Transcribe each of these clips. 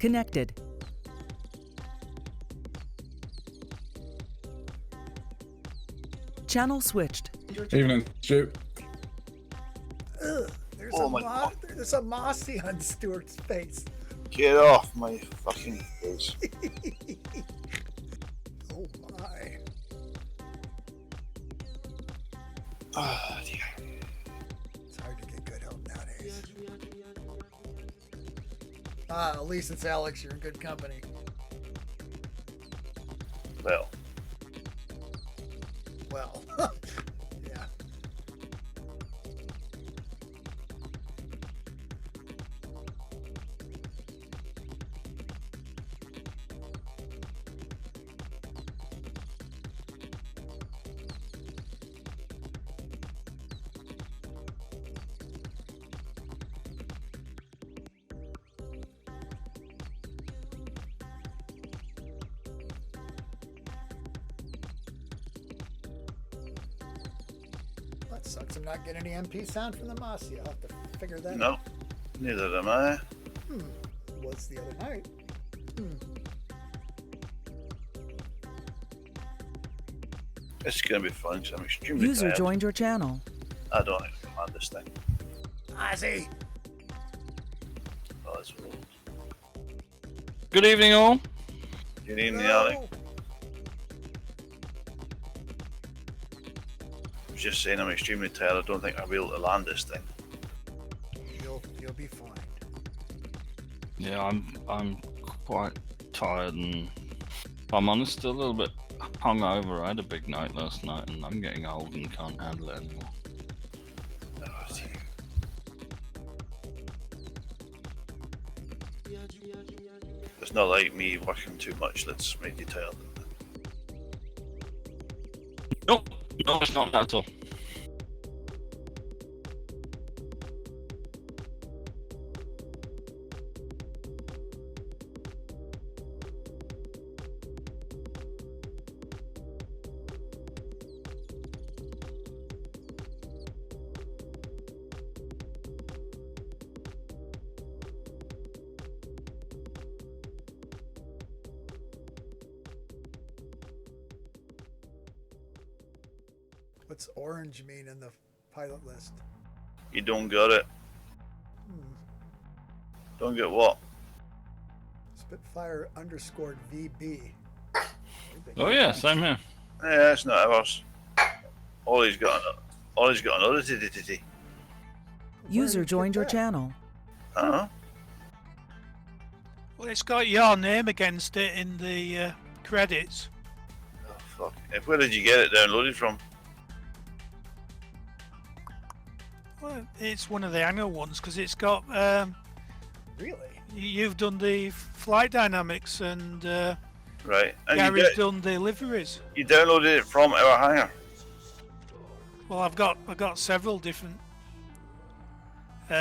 Connected. Channel switched. Evening, Stu. Ugh, there's a mossy on Stuart's face. Get off my fucking face. Oh my. Oh dear. It's hard to get good help nowadays. At least it's Alex, you're in good company. Well, Yeah. That sucks. I'm not getting any MP sound from the mossy. I'll have to figure that no, out. neither am I. Was the other night. It's gonna be fun because I'm extremely User tired. joined your channel. I don't have to command this thing. Ozzy! Oh, that's old. Good evening, all. Good evening, Alex. I was just saying I'm extremely tired. I don't think I'll be able to land this thing. You'll be fine. Yeah, I'm quite tired and, if I'm honest, still a little bit hungover. I had a big night last night and I'm getting old and can't handle it anymore. Oh, dear. It's not like me working too much that's made you tired. Nope, no, it's not that at all. What's orange mean in the pilot list? You don't get it. Don't get what? Spitfire _ VB. Oh yeah, same here. Yeah, it's not ours. Ollie's got another titty. User joined your channel. Uh-huh. Well, it's got your name against it in the credits. Oh, fuck. Where did you get it downloaded from? Well, it's one of the hangar ones because it's got. Really? You've done the flight dynamics and Right. And Gary's done the liveries. you downloaded it from our hangar? Well, I've got several different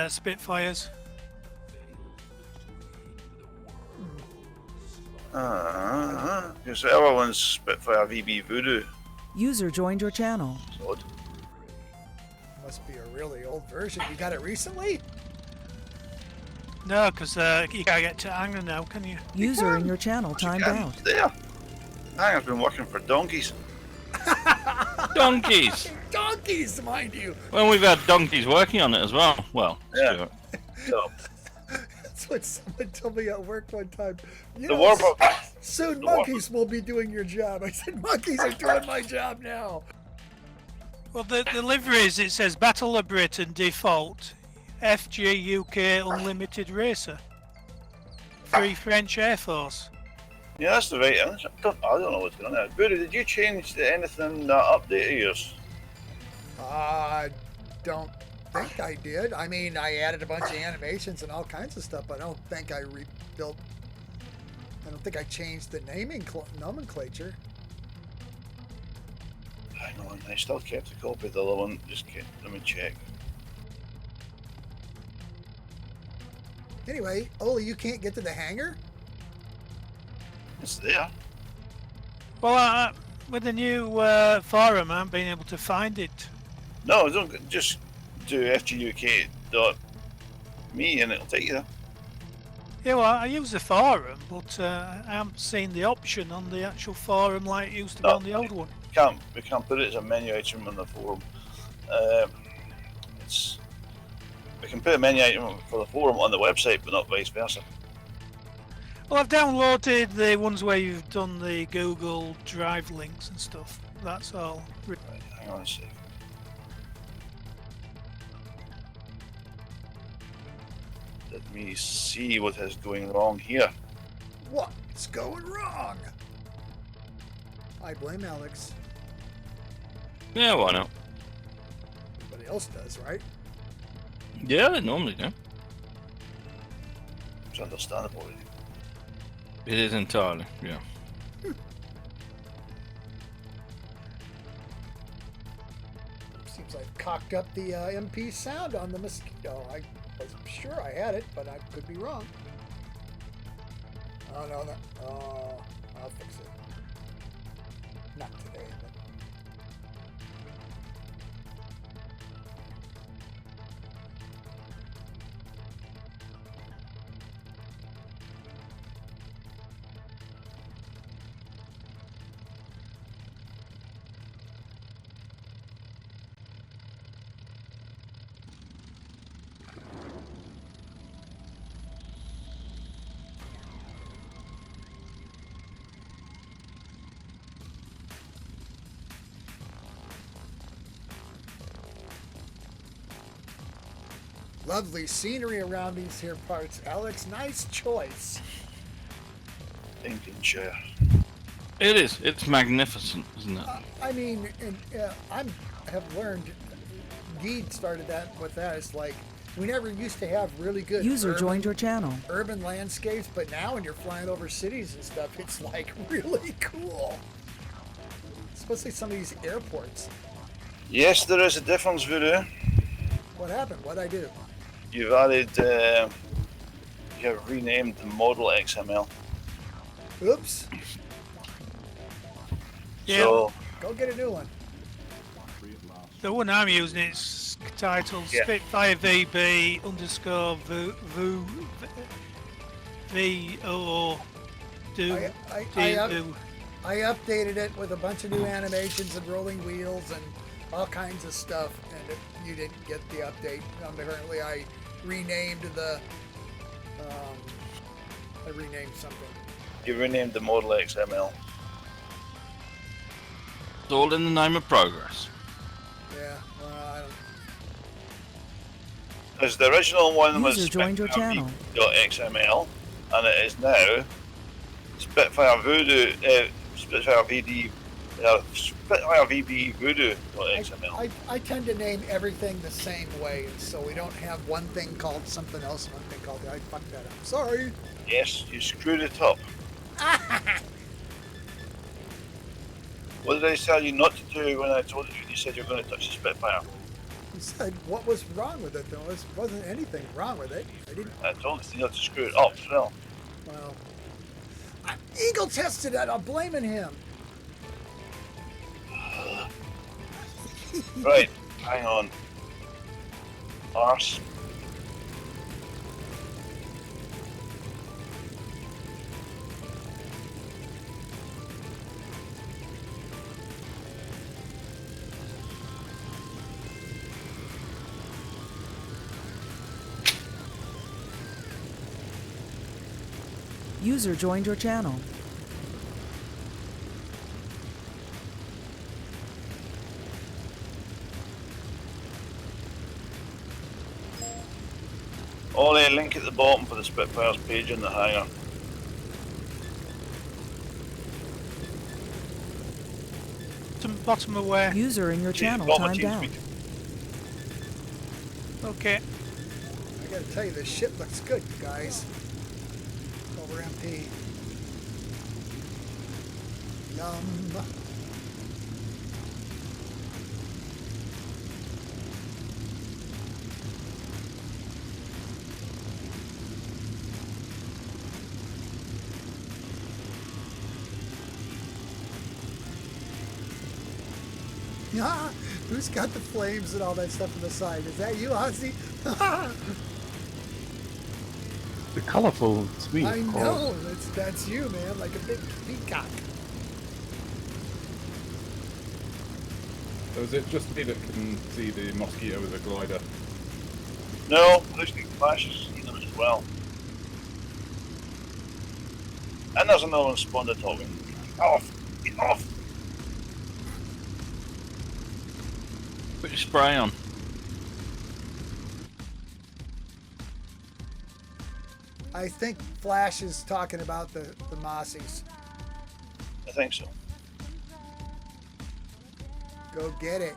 Spitfires. Because our one's Spitfire VB Voodoo. User joined your channel. It's odd. Must be a really old version. You got it recently? No, because you can't get to hangar now, can you? User in your channel timed out. There. Hangar's been working for donkeys. Donkeys! Donkeys, mind you! Well, we've had donkeys working on it as well. Well, Yeah. Stuart. So, That's what someone told me at work one time. You the know, Warbirds. soon the monkeys will be doing your job. I said, monkeys are doing my job now. Well, the liveries, it says Battle of Britain default, FGUK Unlimited Racer, Free French Air Force. Yeah, that's the right answer. I don't know what's going on there. Voodoo, did you change anything that update of yours? I don't think I did. I mean, I added a bunch of animations and all kinds of stuff, but I don't think I rebuilt. I don't think I changed the naming nomenclature. Hang on, I still kept a copy of the other one. Let me check. Anyway, Oli, you can't get to the hangar? It's there. Well, with the new forum, I haven't been able to find it. No, don't just do FGUK.me and it'll take you there. Yeah, well, I use the forum, but I haven't seen the option on the actual forum like it used to be No. on the old one. We can't put it as a menu item on the forum. We can put a menu item for the forum on the website, but not vice versa. Well, I've downloaded the ones where you've done the Google Drive links and stuff. That's all. Right, hang on a sec. Let me see what is going wrong here. What's going wrong? I blame Alex. Yeah, why not? Everybody else does, right? Yeah, they normally do. It's understandable. Really. It is entirely, yeah. Seems I've cocked up the MP sound on the mosquito. I was sure I had it, but I could be wrong. Oh no, I'll fix it. Not today, but. Lovely scenery around these here parts, Alex. Nice choice. Lincolnshire. It is. It's magnificent, isn't it? I mean, I have learned. Geed started that with that. It's like we never used to have really good User joined your channel. urban landscapes, but now when you're flying over cities and stuff, it's like really cool. Especially some of these airports. Yes, there is a difference, Voodoo. What happened? What'd I do? You've added, you have renamed the model XML. Oops. Yeah. So, Go get a new one. The one I'm using is titled Yeah. Spitfire VB underscore VOO do I updated it with a bunch of new animations and rolling wheels and all kinds of stuff, and you didn't get the update. Apparently, I renamed I renamed something. you renamed the model XML. It's all in the name of progress. Yeah, well, I don't. Because the original one was User joined your channel. XML, and it is now Spitfire Voodoo, Spitfire VD, Spitfire VB Voodoo.xml. I tend to name everything the same way, so we don't have one thing called something else and one thing called. I fucked that up. Sorry. Yes, you screwed it up. What did I tell you not to do when I told you? You said you were going to touch the Spitfire. You said what was wrong with it, though. There wasn't anything wrong with it. I didn't. I told you not to screw it up as well. Well, Eagle tested it. I'm blaming him. Right, hang on. Arse. User joined your channel. Ollie, link at the bottom for the Spitfire's page in the hangar. bottom of where? User in your channel Bottom of timed out. TeamSpeak. Okay. I gotta tell you, this ship looks good, you guys. Over MP. Yum. Yeah, who's got the flames and all that stuff on the side? Is that you, Ozzy? The colourful to me, I of know, course. that's you, man, like a big peacock. So is it just me that can see the mosquito with a glider? No, listening flashes see them as well. And there's another one spawned at all. Get off! Get off! Put your spray on. I think Flash is talking about the Mossies. I think so. Go get it.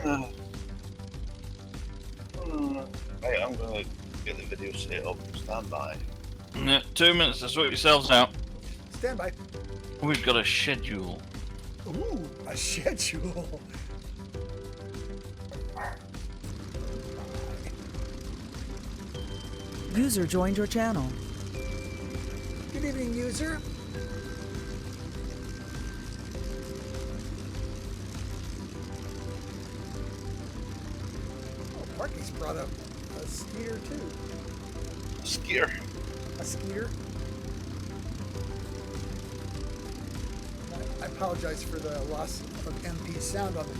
Right, I'm gonna get the video set up. Stand by. Yeah, 2 minutes to sort yourselves out. Stand by. We've got a schedule. Ooh, a schedule. User joined your channel. Good evening, user. Oh, Parky's brought up a skeeter too. Skeeter. A skeeter. I apologize for the loss of MP sound on the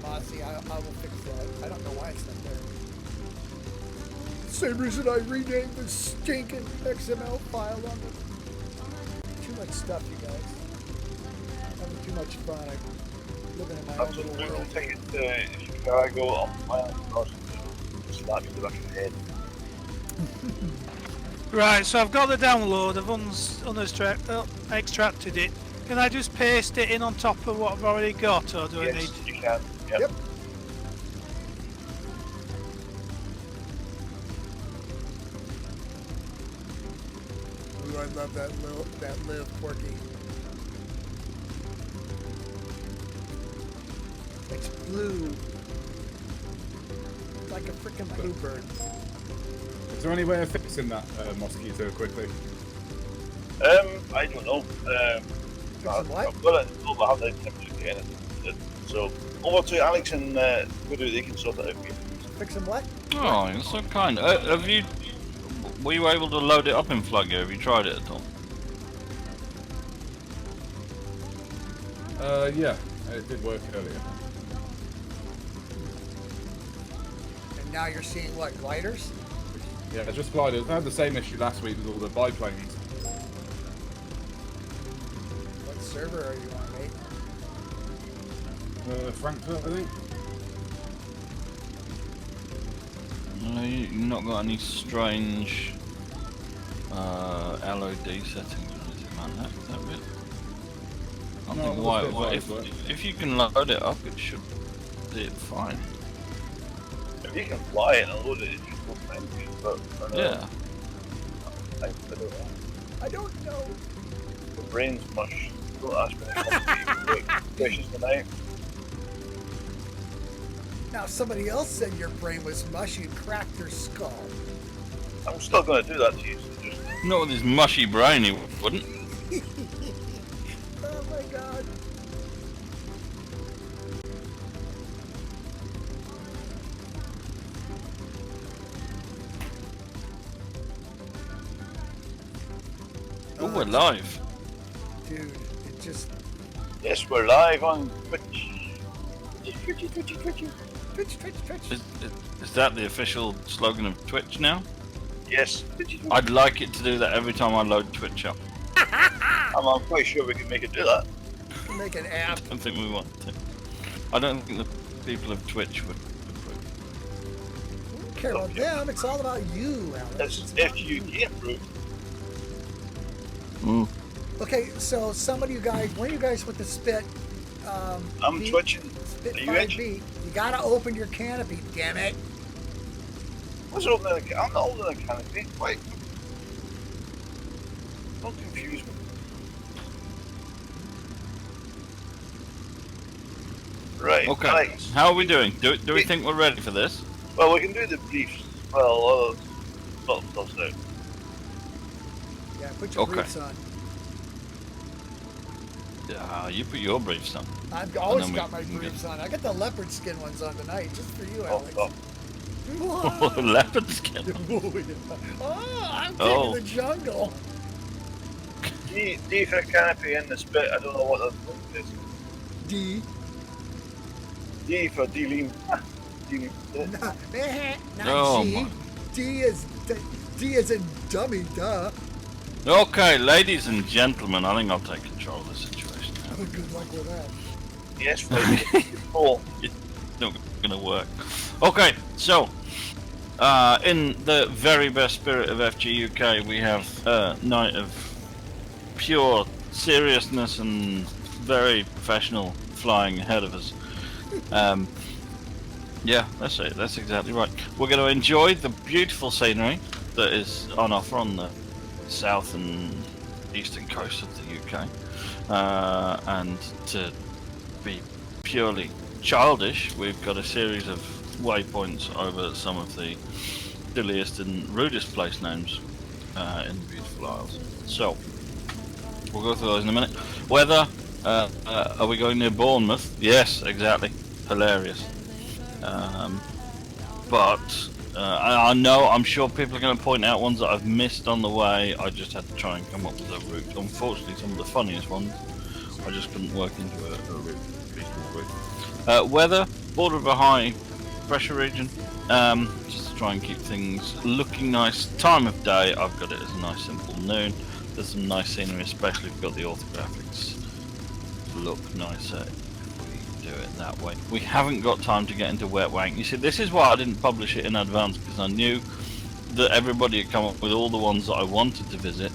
Mossy. I will fix that. I don't know why it's not there. Same reason I renamed the stinking XML file on it. Too much stuff, you guys. Having too much fun. I'm living in my own little Absolutely. world. Take it to Chicago on my own. Slap you in the back of the head. Right, so I've got the download, I've extracted it. Can I just paste it in on top of what I've already got, or do I need Yes, you can. Yep. Yep. Ooh, I love that live Porky. It's blue. Like a freaking bluebird. Is there any way of fixing that mosquito quickly? I don't know. Fixing what? I've got it installed, but I haven't had time to get it. So, over to Alex and Voodoo, they can sort it out for you. Fixing what? Oh, you're so kind. Were you able to load it up in FlightNight? Have you tried it at all? Yeah, it did work earlier. And now you're seeing what, gliders? Yeah, just gliders. I had the same issue last week with all the biplanes. What server are you on, mate? Frankfurt, I think. No, you've not got any strange LOD settings or anything like that, is that really? I No, think it why, looks a bit right, if you can load it up, it should do it fine. If you can fly it and load it, it should go fine. But, Yeah. I don't know. I don't know. The brain's mush. Don't ask me any questions tonight. Now, if somebody else said your brain was mush, you'd crack their skull. I'm still going to do that to you, so just... Not with his mushy brain, he wouldn't. Oh my god. Oh, we're live. Dude, it just... Yes, we're live on Twitch. Twitchy. Twitch. Is that the official slogan of Twitch now? Yes. I'd like it to do that every time I load Twitch up. I'm quite sure we can make it do that. Make an app. I don't think we want to. I don't think the people of Twitch would approve. We don't care about them. It's all about you, Alex. It's about you. FGUK approved. Okay, so some of you guys, one of you guys with the spit. I'm B- twitching. Spit Are you 5B. You gotta open your canopy, damn it. What's opening the I'm not opening the canopy. Wait. Don't confuse me. Right. Okay. Alex. How are we doing? Do we think we're ready for this? Well, we can do the briefs. Well, not stuff now. Yeah, put your Okay. briefs on. Yeah, you put your briefs on. I've always then we got my can get- briefs on. I got the leopard skin ones on tonight, just for you, Oh, Alex. oh. Leopard skin. Oh, I'm Oh. taking the jungle. D for canopy in the spit. I don't know what that is. D. D for D-lean. D-lean. Not Oh, G. my. D is in dummy, duh. Okay, ladies and gentlemen, I think I'll take control of the situation now. Oh, good luck with that. Yes, please. Oh. It's not gonna work. Okay, so in the very best spirit of FGUK, we have a night of pure seriousness and very professional flying ahead of us. Yeah, that's it. That's exactly right. We're going to enjoy the beautiful scenery that is on offer on the south and eastern coast of the UK, and to be purely childish, we've got a series of waypoints over some of the silliest and rudest place names in the beautiful Isles. So we'll go through those in a minute. Weather, are we going near Bournemouth? Yes, exactly. Hilarious. But I know, I'm sure people are going to point out ones that I've missed on the way. I just had to try and come up with a route. Unfortunately, some of the funniest ones I just couldn't work into a reasonable route. Weather, border of a high pressure region, just to try and keep things looking nice. Time of day, I've got it as a nice simple noon. There's some nice scenery, especially if we've got the orthographics look nicer if we do it that way. We haven't got time to get into wet wank. You see, this is why I didn't publish it in advance, because I knew that everybody had come up with all the ones that I wanted to visit,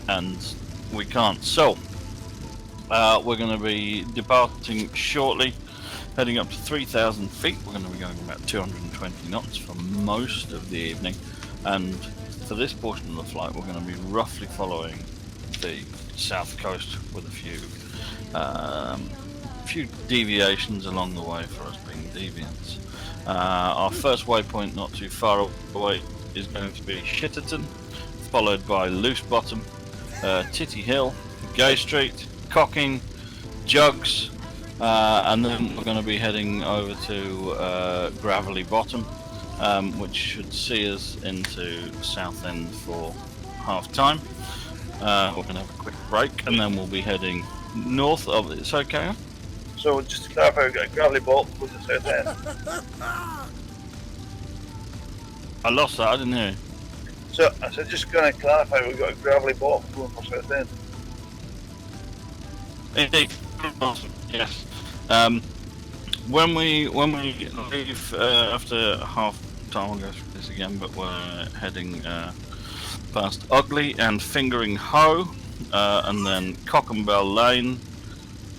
and we can't. So we're going to be departing shortly, heading up to 3,000 feet. We're going to be going about 220 knots for most of the evening, and for this portion of the flight we're going to be roughly following the south coast with a few deviations along the way for us being deviants. Our first waypoint not too far away is going to be Shitterton, followed by Loose Bottom, Titty Hill, Gay Street, Cocking, Jugs, and then we're going to be heading over to Gravelly Bottom, which should see us into Southend for half time. We're going to have a quick break and then we'll be heading north of it. It's okay? So just to clarify, we've got a gravelly boat with the south end. I lost that, I didn't hear you. So I said, just going to clarify, we've got a gravelly boat going for south end. Indeed. Awesome. Yes. When we leave after half time, I'll go through this again, but we're heading past Ugly and Fingering Hoe, and then Cock and Bell Lane,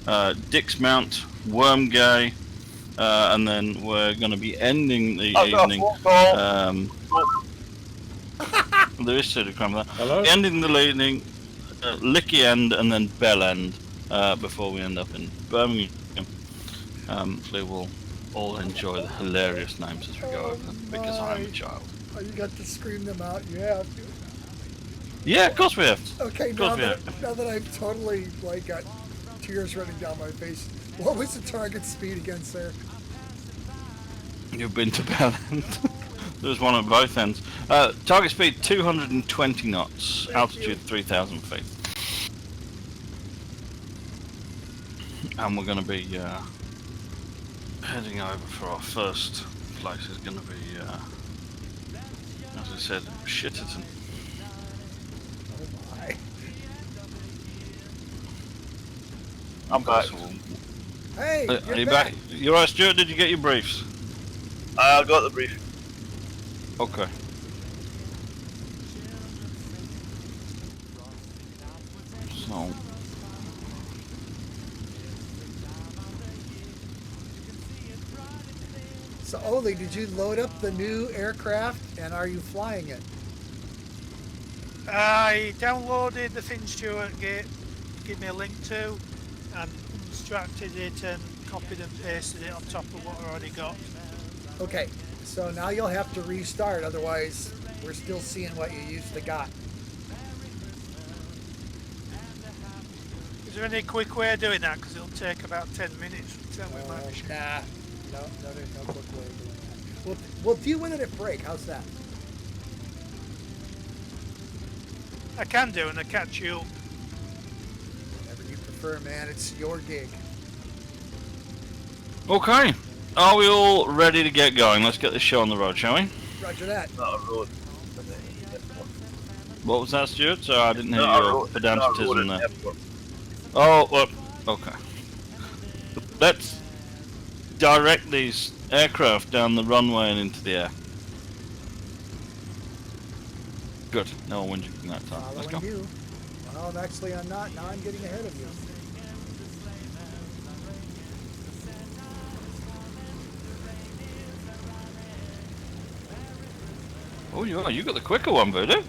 Dixmount, Wormgay, and then we're going to be ending the evening. There is sort of crime there. Hello? Ending the evening, Licky End, and then Bell End, before we end up in Birmingham. We will all enjoy the hilarious names as we go over them, because I'm a child. Oh, you got to scream them out. You have to. Yeah, of course we have. Okay, Of course now that I've totally got tears running down my face, what was the target speed again, sir? You've been to Bell End. There's one at both ends. Target speed 220 knots, altitude 3,000 feet. And we're going to be heading over for our first place. Is going to be, as I said, Shitterton. Oh my. I'm back. Hey, Are you back? You alright, Stuart? Did you get your briefs? I got the brief. Okay. So, So, Oli, did you load up the new aircraft, and are you flying it? I downloaded the thing Stuart gave me a link to and extracted it and copied and pasted it on top of what I already got. Okay, so now you'll have to restart, otherwise we're still seeing what you used to got. Is there any quick way of doing that? Because it'll take about 10 minutes. Tell me my machine. Nah, no, there's no quick way of doing We'll deal with it at break. How's that? I can do, and I catch you up. Whatever you prefer, man. It's your gig. Okay. Are we all ready to get going? Let's get this show on the road, shall we? Roger that. Not a road. What was that, Stuart? Sorry, I didn't hear Not a your road. pedanticism Not a road there. at airport. Oh, well, okay. Let's direct these aircraft down the runway and into the air. Good. No one whinging that time. Let's go. Following you. Well, actually, I'm not. Now I'm getting ahead of you. Oh, you are. You got the quicker one, Voodoo.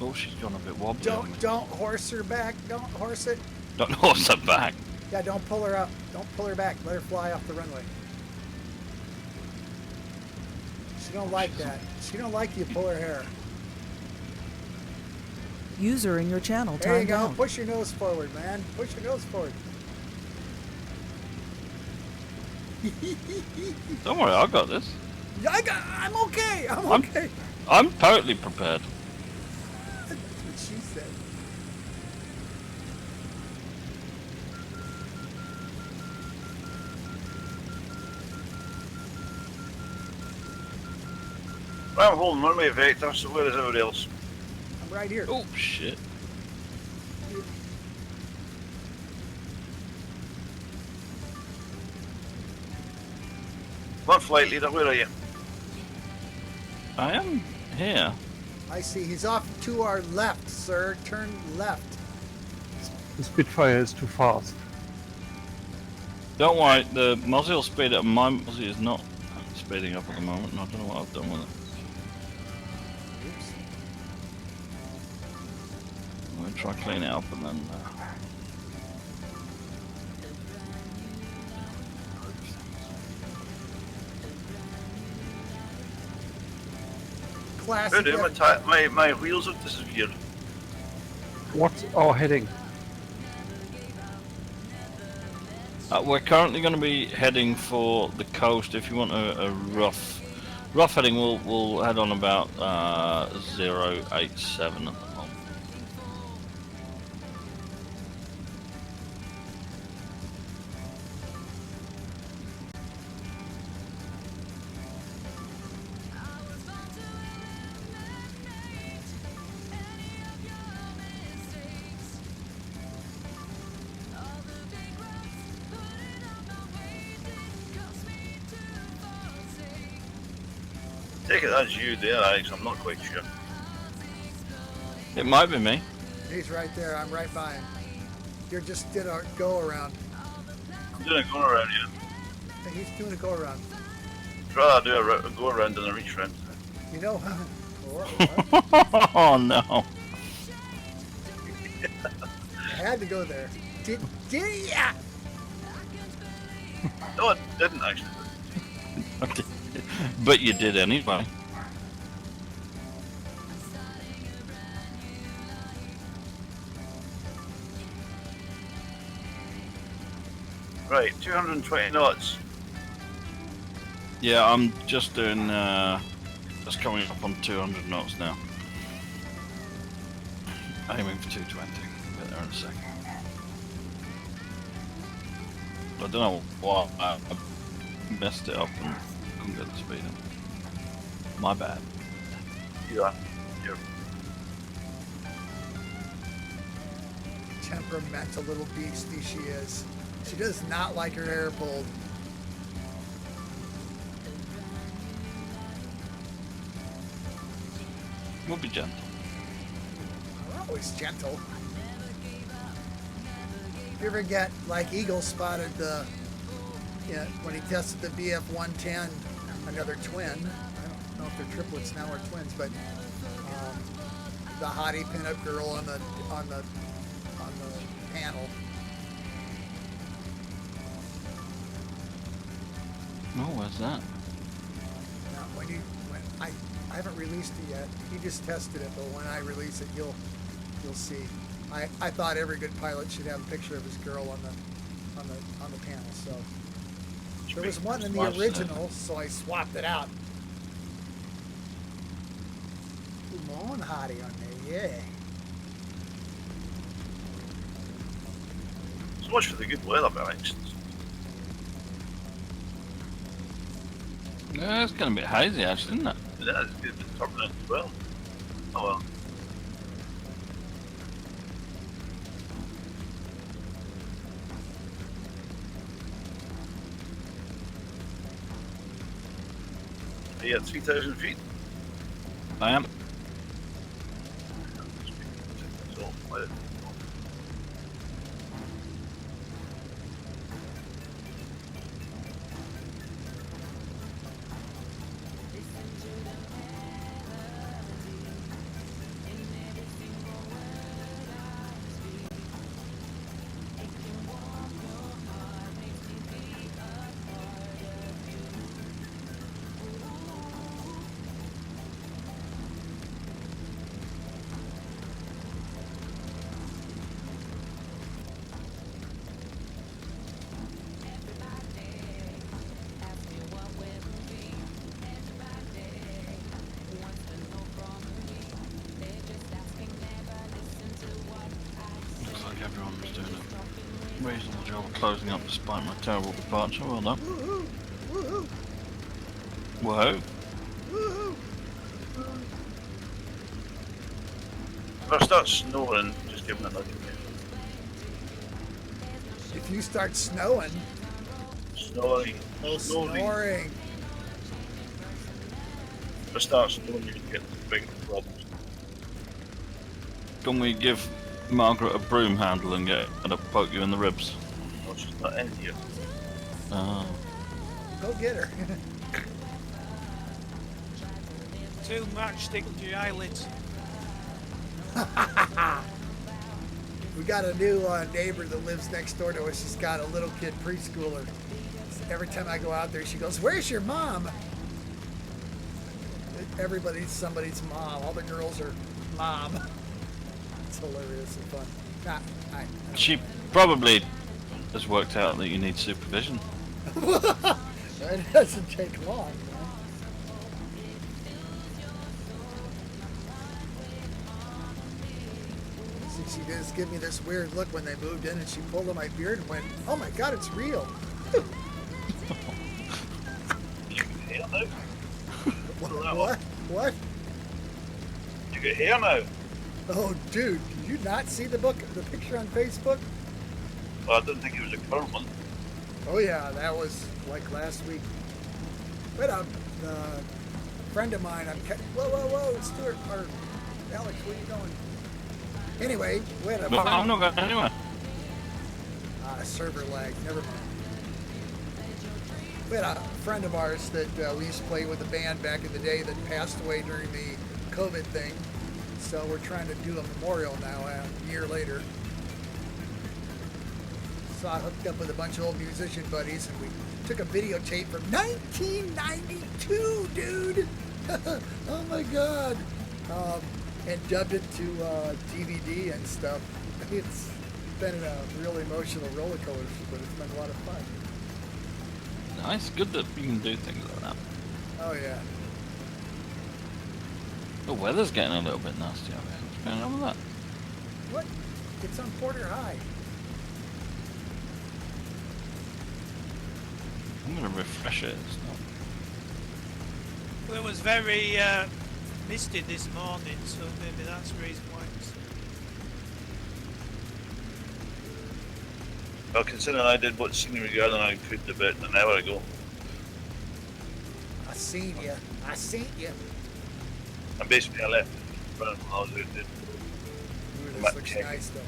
Oh, she's gone a bit wobbly. on me. Don't horse her back. Don't horse it. Don't horse her back. Yeah, don't pull her up. Don't pull her back. Let her fly off the runway. She don't like that. She don't like you pull her hair. User in your channel There you timed go. out. Push your nose forward, man. Push your nose forward. Don't worry, I got this. I'm okay. I'm I'm- okay. I'm totally prepared. That's what she said. I'm holding runway vector, so where is everybody else? I'm right here. Oh, shit. One flight leader, where are you? I am here. I see. He's off to our left, sir. Turn left. The Spitfire is too fast. Don't worry, the Mozzie will speed up. My Mozzie is not speeding up at the moment, and I don't know what I've done with it. Oops. I'm going to try clean it up and then... Classic. My wheels have disappeared. What's our heading? we're currently going to be heading for the coast. If you want a rough heading, we'll head on about 087 at the moment. Take it that's you there, Alex. I'm not quite sure. It might be me. He's right there. I'm right by him. You just did a go around. I'm doing a go around here. He's doing a go around. I'd rather do a go around than a reach round. You know, or, Oh no. I had to go there. Did ya? No, I didn't actually. But you did anyway. Right, 220 knots. Yeah, I'm just doing, just coming up on 200 knots now. Aiming for 220. Get there in a second. I don't know why I messed it up and couldn't get the speed in. My bad. You are. You're Temperamental little beastie she is. She does not like her hair pulled. We'll be gentle. We're always gentle. You ever get like Eagle spotted the, yeah, when he tested the BF-110, another twin. I don't know if they're triplets now or twins, but the hottie pinup girl on the panel. Oh, where's that? Now, when I haven't released it yet. He just tested it, but when I release it, you'll see. I thought every good pilot should have a picture of his girl on the panel. So there was one in the original, so I swapped it out. Come on, hottie on there, yeah. So much for the good weather, Alex. Yeah, it's getting a bit hazy, actually, isn't it? Yeah, it's good. It's turbulent as well. Oh well. Are you at 3,000 feet? I am. So, let it- Looks like everyone's doing a reasonable job of closing up despite my terrible departure. Well done. Woohoo! Woohoo! Whoa. Woohoo! If I start snoring, just give me a nudge. If you start snowing, Snoring. snoring. If I start snoring, you get big problems. Can we give Margaret a broom handle and get her to poke you in the ribs? No, she's not in here. Oh. Go get her. 2 matchstick to your eyelids. We got a new neighbor that lives next door to us. She's got a little kid preschooler. Every time I go out there, she goes, "Where's your mom?" Everybody's somebody's mom. All the girls are mom. It's hilarious and fun. I She probably has worked out that you need supervision. That doesn't take long, man. She just gave me this weird look when they moved in, and she pulled on my beard and went, "Oh my God, it's real." You get hair now? What? What? You get hair now? Oh, dude, did you not see the picture on Facebook? Well, I didn't think it was a current one. Oh yeah, that was like last week. Wait a friend of mine. Whoa, Stuart or Alex, where you going? Anyway, wait a But I'm not going anywhere. server lag. Never mind. We had a friend of ours that we used to play with a band back in the day that passed away during the COVID thing. So we're trying to do a memorial now, a year later. So I hooked up with a bunch of old musician buddies, and we took a videotape from 1992, dude. Oh my God. And dubbed it to DVD and stuff. It's been a real emotional roller coaster, but it's been a lot of fun. Nice, good that you can do things like that. Oh yeah. The weather's getting a little bit nasty out here. What's going on with that? What? It's on Porter High. I'm going to refresh it. It's not... Well, it was very misty this morning, so maybe that's the reason why it's... Well, considering I did what scenery garden I could about an hour ago. I seen you. I seen you. And basically I left when I was out there. Ooh, this Matt looks Keg. nice though.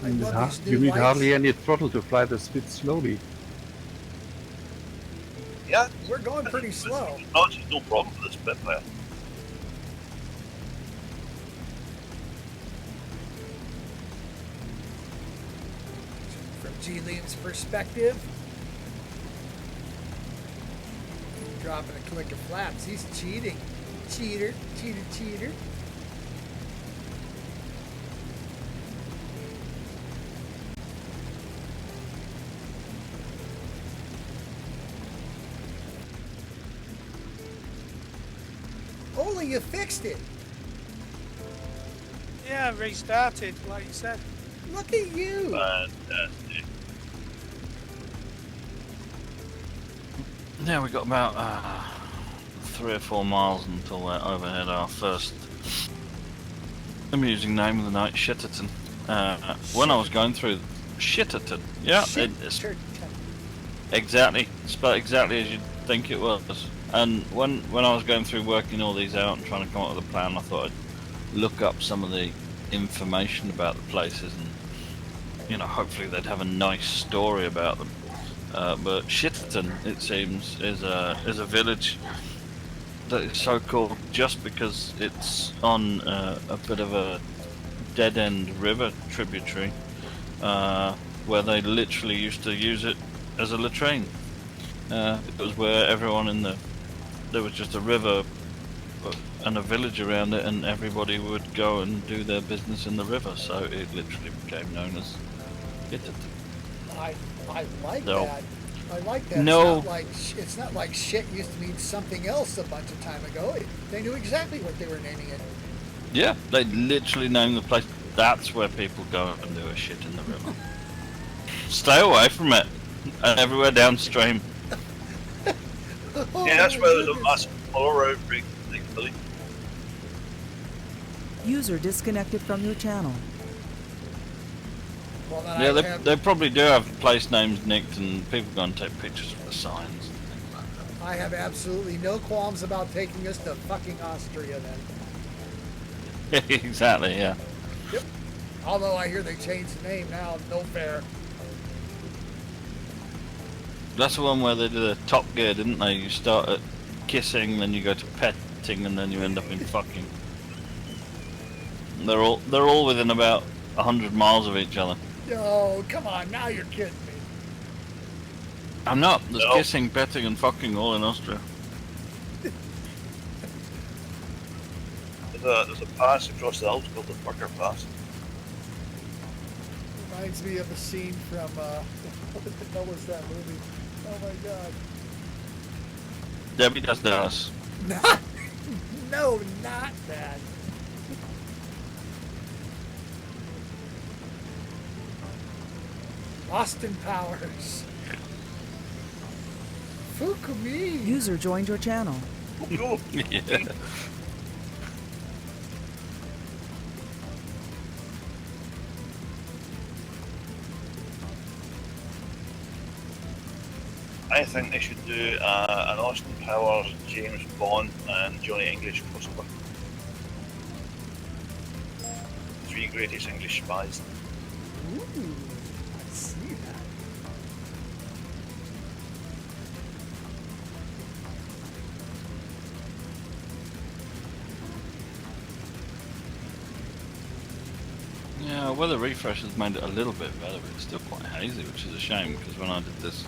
I love these You new need lights. hardly any throttle to fly this bit slowly. Yeah, We're going pretty slow. it's no problem for this Spitfire. Liam's perspective. Dropping a click of flaps. He's cheating. Cheater, cheater, cheater. Only you fixed it. Yeah, restarted, like you said. Look at you. Fantastic. Yeah, we got about 3 or 4 miles until we're overhead our first amusing name of the night, Shitterton. When I was going through Shitterton, yeah, it's exactly spelled exactly as you'd think it was. And when I was going through working all these out and trying to come up with a plan, I thought I'd look up some of the information about the places, and you know, hopefully they'd have a nice story about them. But Shitterton, it seems, is a village that is so called just because it's on a bit of a dead-end river tributary, where they literally used to use it as a latrine. It was where everyone there was just a river and a village around it, and everybody would go and do their business in the river, so it literally became known as Shitterton. I like No. that. I like that. No. It's not like shit used to mean something else a bunch of time ago. They knew exactly what they were naming it. Yeah, they literally named the place. That's where people go and do a shit in the river. Stay away from it. And everywhere downstream. Oh, Yeah, that's my where there's a goodness. massive cholera outbreak, thankfully. User disconnected from your channel. Well, then Yeah, I they, have, they probably do have place names nicked, and people go and take pictures of the signs and things like I have absolutely no qualms about taking us to fucking Austria then. that. Exactly, yeah. Yep. Although I hear they changed the name now. No fair. That's the one where they did a Top Gear, didn't they? You start at kissing, then you go to petting, and then you end up in fucking. They're all within about 100 miles of each other. Oh, come on. Now you're kidding me. I'm not. There's No. kissing, petting, and fucking all in Austria. There's a pass across the Alps called the Burger Pass. Reminds me of a scene from, what the hell was that movie? Oh my god. Debbie Does Dallas. Not, no, not that. Austin Powers. Fukumi. User joined your channel. Cool. Yeah. I think they should do an Austin Powers, James Bond, and Johnny English crossover. 3 greatest English spies. Ooh, I see that. Yeah, weather refresh has made it a little bit better, but it's still quite hazy, which is a shame, because when I did this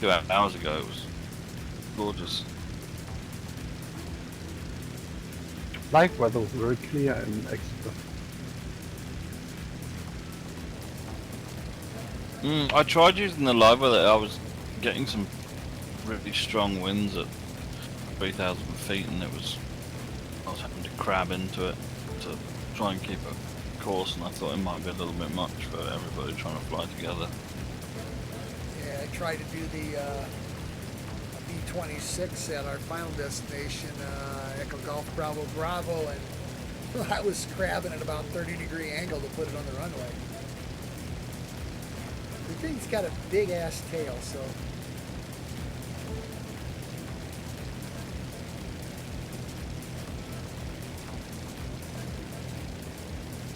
2 hours ago, it was gorgeous. Live weather was very clear in Exeter. I tried using the live weather. I was getting some really strong winds at 3,000 feet, and I was having to crab into it to try and keep a course, and I thought it might be a little bit much for everybody trying to fly together. Yeah, I tried to do the B-26 at our final destination, Echo Golf Bravo Bravo, and I was crabbing at about 30-degree angle to put it on the runway. The thing's got a big-ass tail, so...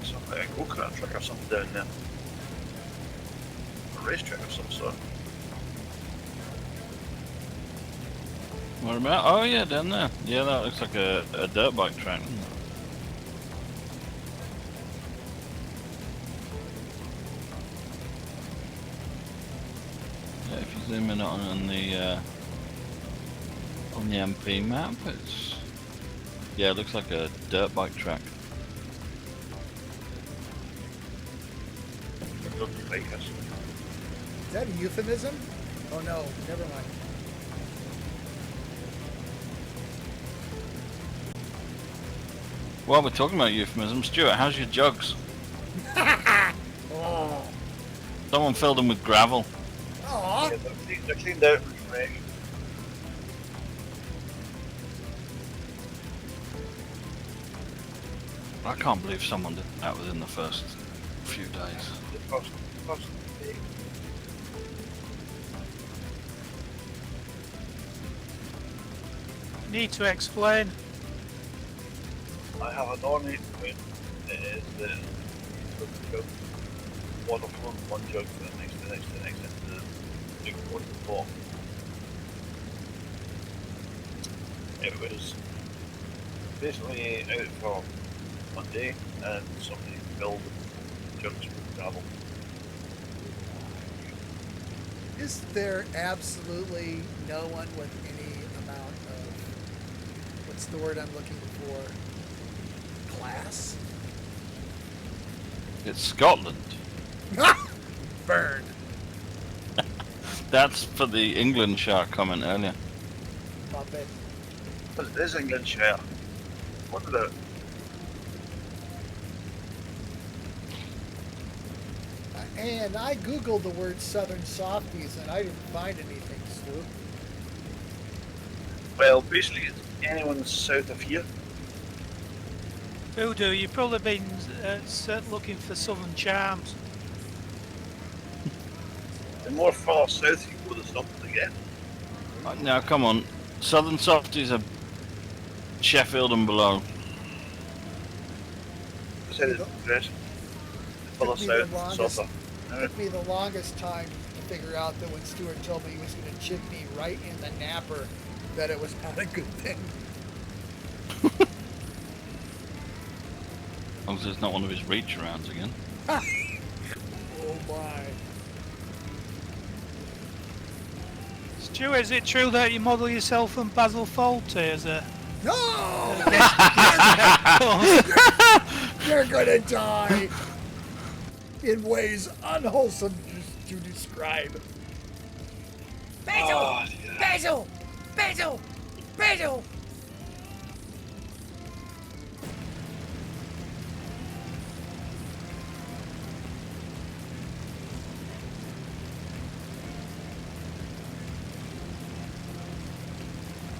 Something like a go-kart track or something down there. A racetrack of some sort. What about? Oh yeah, down there. Yeah, that looks like a dirt bike track. Doesn't it? zoom in on the MP map. It's it looks like a dirt bike track. Is that a euphemism? Oh no, never mind. While we're talking about euphemism, Stuart, how's your jugs? Oh. Someone filled them with gravel. Aw. Yeah, they're cleaned out and fresh. I can't believe someone did that within the first few days. The first day. Need to explain. I have an ornate point. It is the water from one jug to the next, to the next, to the next, into the big water bottom. It was basically out for one day, and somebody filled jugs with gravel. Is there absolutely no one with any amount of, what's the word I'm looking for? Class? It's Scotland. Burn. That's for the England shark comment earlier. Puppet. But it is Englandshire. What about it? And I googled the word Southern Softies and I didn't find anything, Stu. Well, basically, it's anyone south of here. Voodoo, you've probably been looking for Southern Charms. The more far south you go, the softer they get. Now, come on. Southern softies are Sheffield and below. I said it's progressive. The further Took me the south, longest- softer. Took me the longest time to figure out that when Stuart told me he was going to chip me right in the napper, that it was not a good thing. As long as it's not one of his reach arounds again. Oh my. Stuart, is it true that you model yourself from Basil Fawlty as a... No! You're gonna die in ways unwholesome to describe. Basil! Oh, yeah. Basil! Basil! Basil!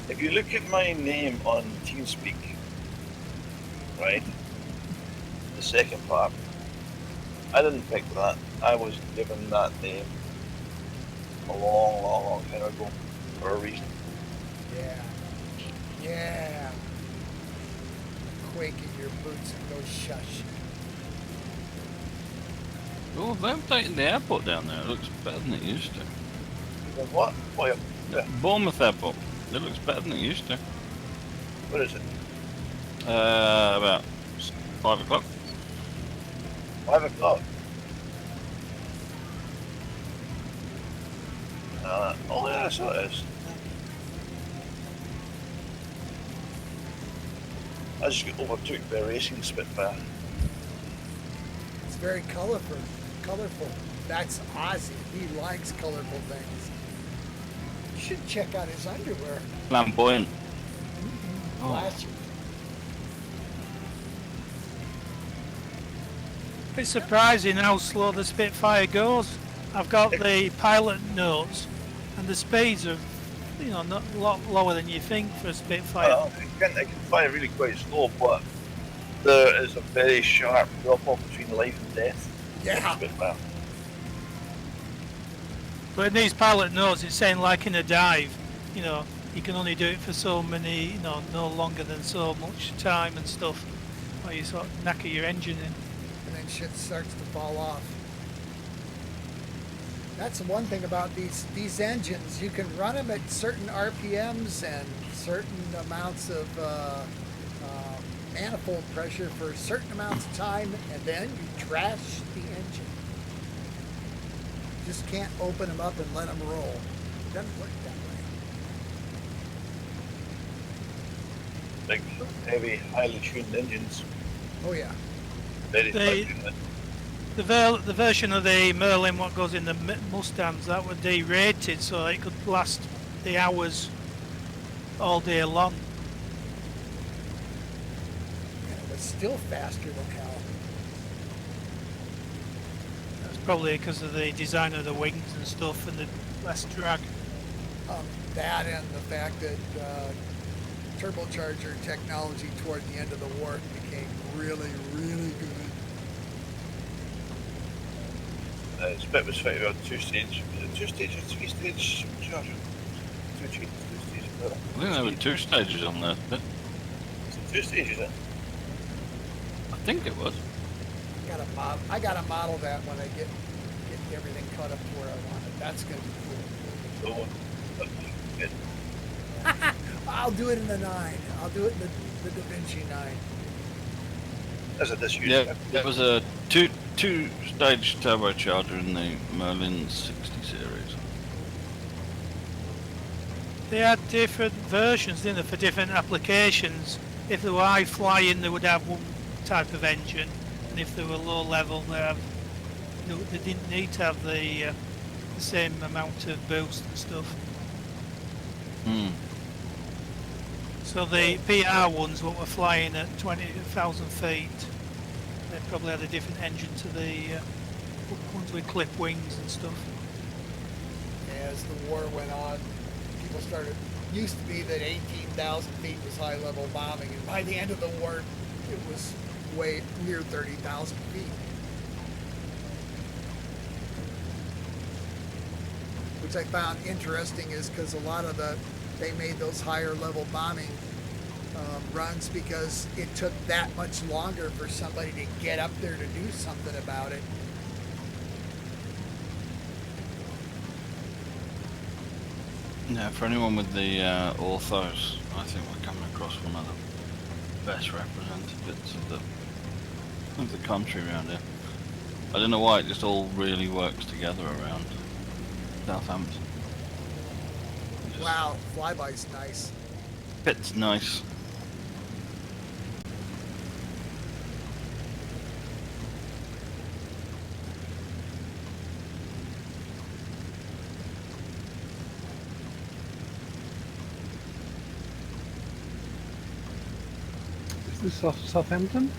If you look at my name on TeamSpeak, right, the second part, I didn't pick that. I was given that name a long time ago for a reason. Yeah. Yeah. Quake in your boots and go shush. Oh, they've updated the airport down there. It looks better than it used to. Then what? Why? Yeah. Bournemouth Airport. It looks better than it used to. What is it? About 5 o'clock. 5 o'clock. Oh yeah, so it is. I just got overtook by a racing Spitfire. It's very colorful. Colorful. That's Ozzy. He likes colorful things. You should check out his underwear. Flamboyant. Oh. Flashy. It's surprising how slow the Spitfire goes. I've got the pilot notes, and the speeds are, not a lot lower than you think for a Spitfire. Well, it can fly really quite slow, but there is a very sharp drop off between life and death. Yeah. Spitfire. But in these pilot notes, it's saying like in a dive, you can only do it for so many, no longer than so much time and stuff, or you sort of knacker your engine in. And then shit starts to fall off. That's the one thing about these engines. You can run them at certain RPMs and certain amounts of manifold pressure for certain amounts of time, and then you trash the engine. just can't open them up and let them roll. It doesn't work that way. Big, heavy, highly tuned engines. Oh yeah. Very They- fast unit. The version of the Merlin what goes in the Mustangs, that were derated so it could last the hours all day long. And it was still faster than hell. That's probably because of the design of the wings and stuff and the less drag. That and the fact that turbocharger technology toward the end of the war became really, really good. Spit was fitted with a two-stage, three-stage charger? Two-stage. I think there were 2 stages on there. But Is it 2 stages then? I think it was. I gotta model that when I get everything cut up to where I want it. That's gonna be cool. So, good. I'll do it in the 9. I'll do it in the Da Vinci 9. As it this year. Yeah, it was a two-stage turbocharger in the Merlin 60 series. They had different versions, didn't they, for different applications. If they were high flying, they would have one type of engine, and if they were low level, they didn't need to have the same amount of boost and stuff. Hmm. So the PR ones, what were flying at 20,000 feet, they probably had a different engine to the ones with clip wings and stuff. As the war went on, people started. Used to be that 18,000 feet was high level bombing, and by the end of the war, it was way near 30,000 feet. Which I found interesting is because a lot of they made those higher level bombing runs because it took that much longer for somebody to get up there to do something about it. Yeah, for anyone with the orthos, I think we're coming across one of the best represented bits of the country around here. I don't know why it just all really works together around Southampton. Just Wow, flyby's nice. fits nice. Is this Southampton?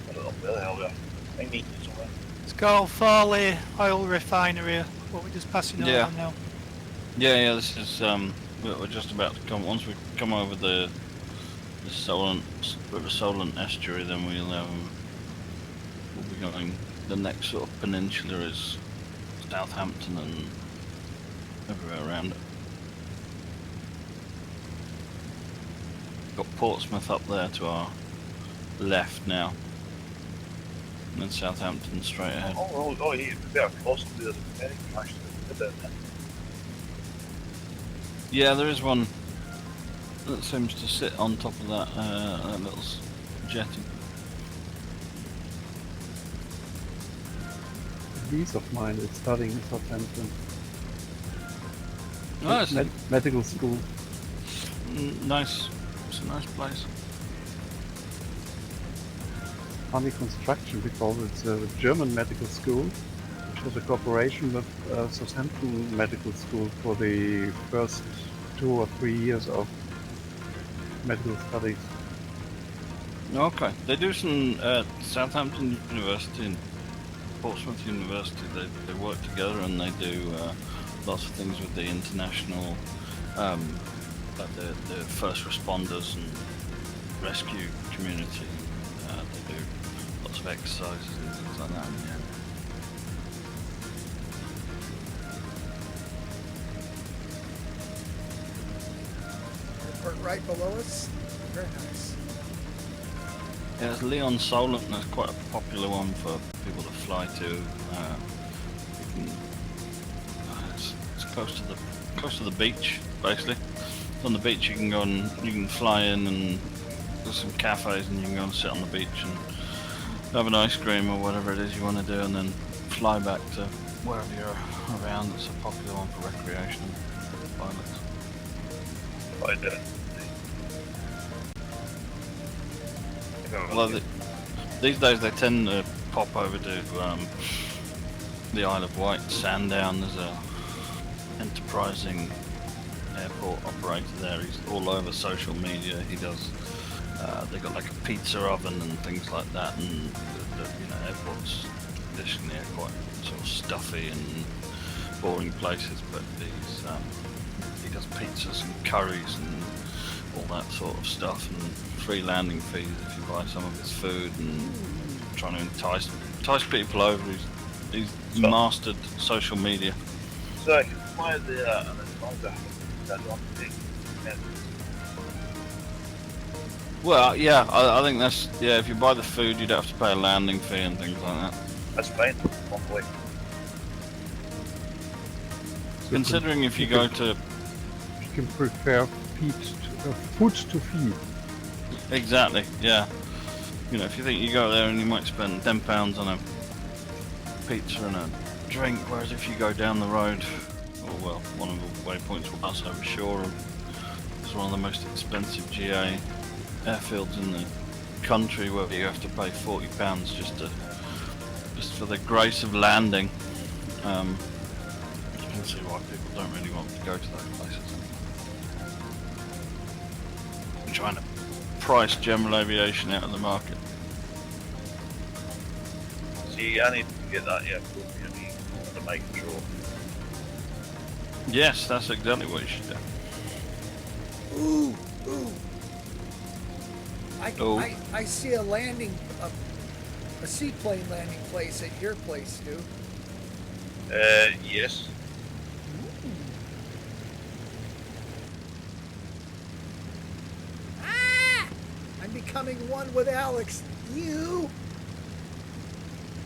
I don't know where the hell we are. I need it somewhere. It's called Farley Oil Refinery, what we're just passing Yeah. over now. Yeah, this is we're just about to come. Once we come over the River Solent estuary, then we'll be going. The next sort of peninsula is Southampton and everywhere around it. Got Portsmouth up there to our left now, and then Southampton straight ahead. Oh, yeah, they're close to the very crash there. Yeah, there is one that seems to sit on top of that little jetty. A niece of mine is studying in Southampton. Oh, it's Medical school. nice. It's a nice place. Funny construction because it's a German medical school, which has a cooperation with Southampton Medical School for the first 2 or 3 years of medical studies. Okay, they do some at Southampton University and Portsmouth University. They work together and they do lots of things with the international, like the first responders and rescue community. They do lots of exercises and things like that. Yeah. Airport right below us. Very nice. Yeah, it's Leon Solent, and that's quite a popular one for people to fly to. It's close to the beach, basically. On the beach, you can go and you can fly in, and there's some cafes, and you can go and sit on the beach and have an ice cream or whatever it is you want to do, and then fly back to wherever you're around. It's a popular one for recreational pilots. I did it. Well, these days they tend to pop over to the Isle of Wight, Sandown. There's a enterprising airport operator there. He's all over social media. He does. They got like a pizza oven and things like that, and the airports traditionally are quite sort of stuffy and boring places. But he does pizzas and curries and all that sort of stuff, and free landing fees if you buy some of his food, and trying to entice people over. He's mastered social media. So I can fly there and as long as I don't take it. Well, yeah, I think that's, yeah, if you buy the food, you'd have to pay a landing fee and things like that. That's fine, hopefully. Considering if you go to... You can prepare food to feed. Exactly, yeah. You know, if you think you go there and you might spend £10 on a pizza and a drink, whereas if you go down the road, or well, one of the waypoints will pass over Shoreham. It's one of the most expensive GA airfields in the country, where you have to pay £40 just for the grace of landing. You can see why people don't really want to go to those places. I'm trying to price general aviation out of the market. See, I need to get that airport near me under my control. Yes, that's exactly what you should do. Ooh. Oh. I see a landing, a seaplane landing place at your place, Stu. Yes. Ah! I'm becoming one with Alex. You?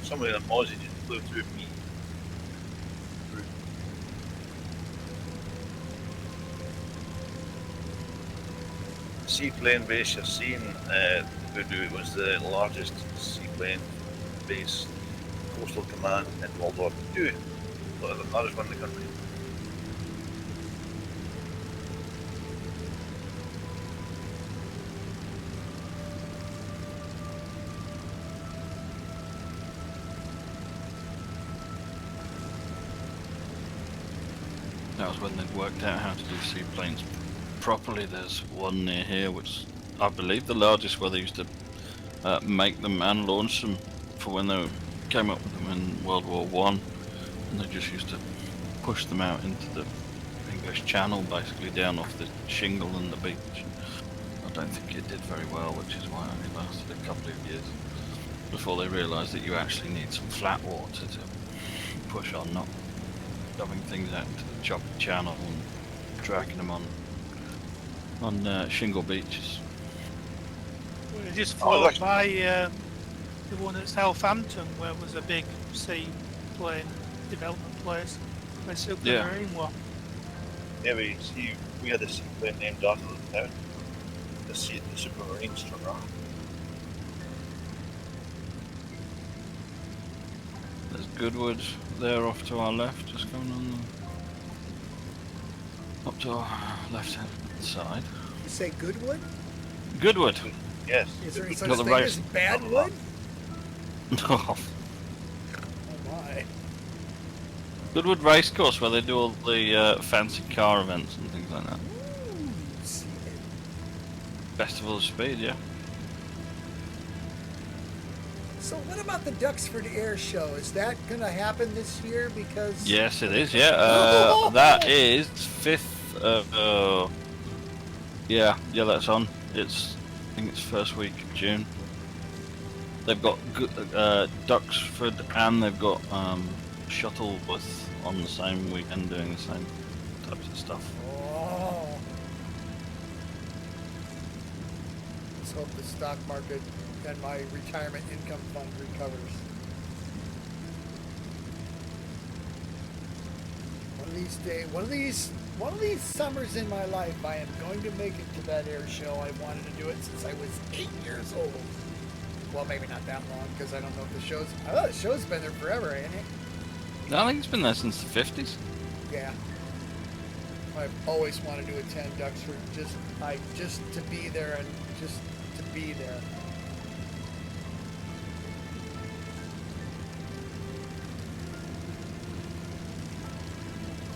Somebody in a Mozzie just flew through me. Seaplane base you're seeing, Voodoo was the largest seaplane base coastal command in World War II. The largest one in the country. That was when they'd worked out how to do seaplanes properly. There's one near here, which I believe the largest, where they used to make them and launch them for when they came up with them in World War One, and they just used to push them out into the English Channel, basically down off the shingle and the beach. I don't think it did very well, which is why it only lasted a couple of years before they realised that you actually need some flat water to push on, not shoving things out into the choppy channel and dragging them on shingle beaches. We just float by the one at Southampton, where it was a big seaplane development place. Where submarine was. Yeah, we had a seaplane named after the town. The submarine stringer. There's Goodwood there off to our left, just going on up to our left hand side. You say Goodwood? Goodwood! Yes. Is there any Got such the thing right- as Badwood? Oh, Oh my. Goodwood Racecourse, where they do all the fancy car events and things like that. Ooh, see it. Festival of Speed, yeah. So what about the Duxford Air Show? Is that going to happen this year? Because Yes, it is, yeah. That is 5th yeah, that's on. I think it's first week of June. They've got Duxford, and they've got Shuttleworth on the same weekend doing the same types of stuff. Oh. Let's hope the stock market and my retirement income fund recovers. One of these days, one of these summers in my life, I am going to make it to that air show. I wanted to do it since I was 8 years old. Well, maybe not that long because I don't know if the show's. I thought the show's been there forever, ain't it? I think it's been there since the 50s. Yeah. I've always wanted to attend Duxford, just to be there and just to be there.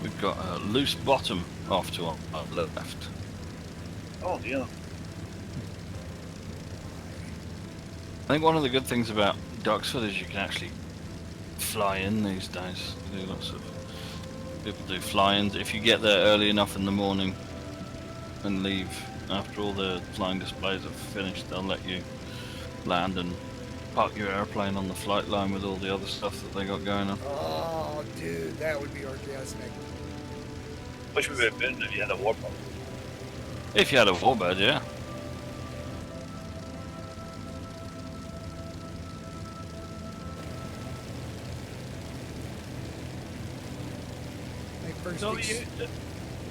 We've got a loose bottom off to our left. Oh dear. I think one of the good things about Duxford is you can actually fly in these days. You do lots of people do fly-ins. If you get there early enough in the morning and leave after all the flying displays are finished, they'll let you land and park your airplane on the flight line with all the other stuff that they got going on. Oh, dude, that would be orgasmic. Which would have been if you had a Warbird. If you had a Warbird, yeah.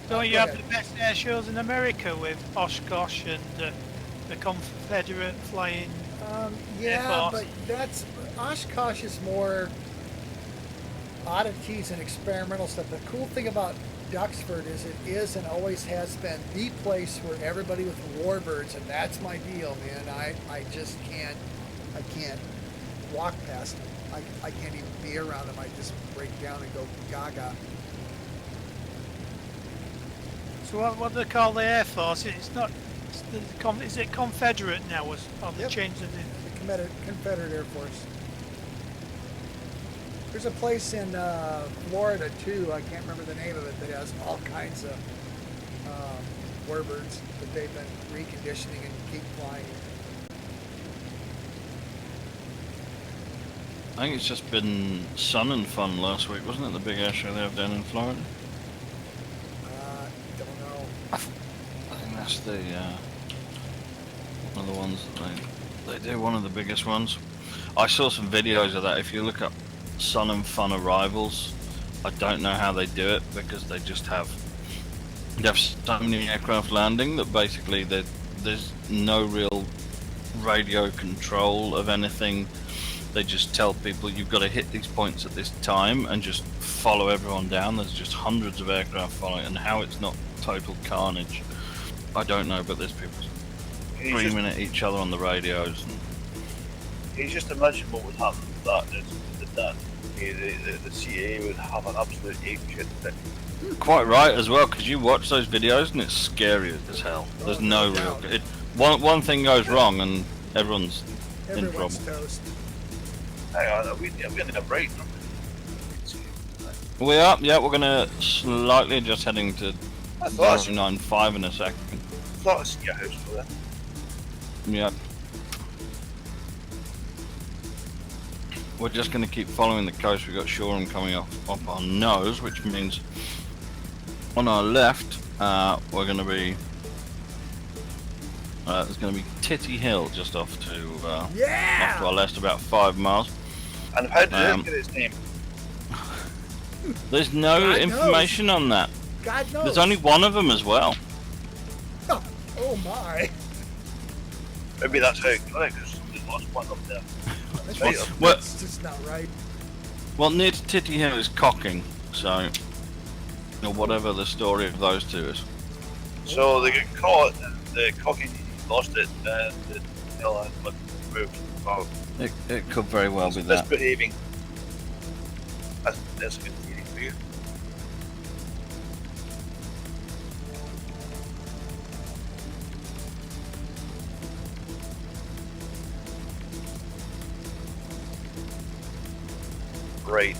Don't you have the best air shows in America with Oshkosh and the Confederate flying? Yeah, but that's Oshkosh is more oddities and experimental stuff. The cool thing about Duxford is it is and always has been the place where everybody with Warbirds, and that's my deal, man. I just can't walk past them. I can't even be around them. I just break down and go gaga. So what do they call the Air Force? It's not. Is it Confederate now? Or they changed the name? The Confederate Air Force. There's a place in Florida too. I can't remember the name of it that has all kinds of Warbirds that they've been reconditioning and keep flying. I think it's just been Sun and Fun last week, wasn't it? The big air show they have down in Florida. Don't know. I think that's the one of the ones that they do, one of the biggest ones. I saw some videos of that. If you look up Sun and Fun arrivals, I don't know how they do it because they have so many aircraft landing that basically there's no real radio control of anything. They just tell people you've got to hit these points at this time and just follow everyone down. There's just hundreds of aircraft following, and how it's not total carnage, I don't know, but there's people screaming at each other on the radios. Can you just imagine what would happen with that? The CA would have an absolute ape shit fit. Quite right as well, because you watch those videos and it's scary as hell. There's no real... One thing goes wrong and everyone's in trouble. Toast. Hang on, are we in a break? We are, yeah, we're going to slightly just heading to 095 in a second. I thought I see your house for that. Yeah. We're just going to keep following the coast. We've got Shoreham coming up our nose, which means on our left, we're going to be... there's going to be Titty Hill just off to our left, about 5 miles. And how did it get its name? There's no God information on that. God knows. There's only one of them as well. Oh my. Maybe that's how it got it, because somebody lost one up there. That's just not right. Well, near to Titty Hill is Cocking, so... or whatever the story of those two is. So they get caught, and the Cocking lost it, and the hill had moved. Oh. It could very well be that. Misbehaving. That's a good theory for you. Right.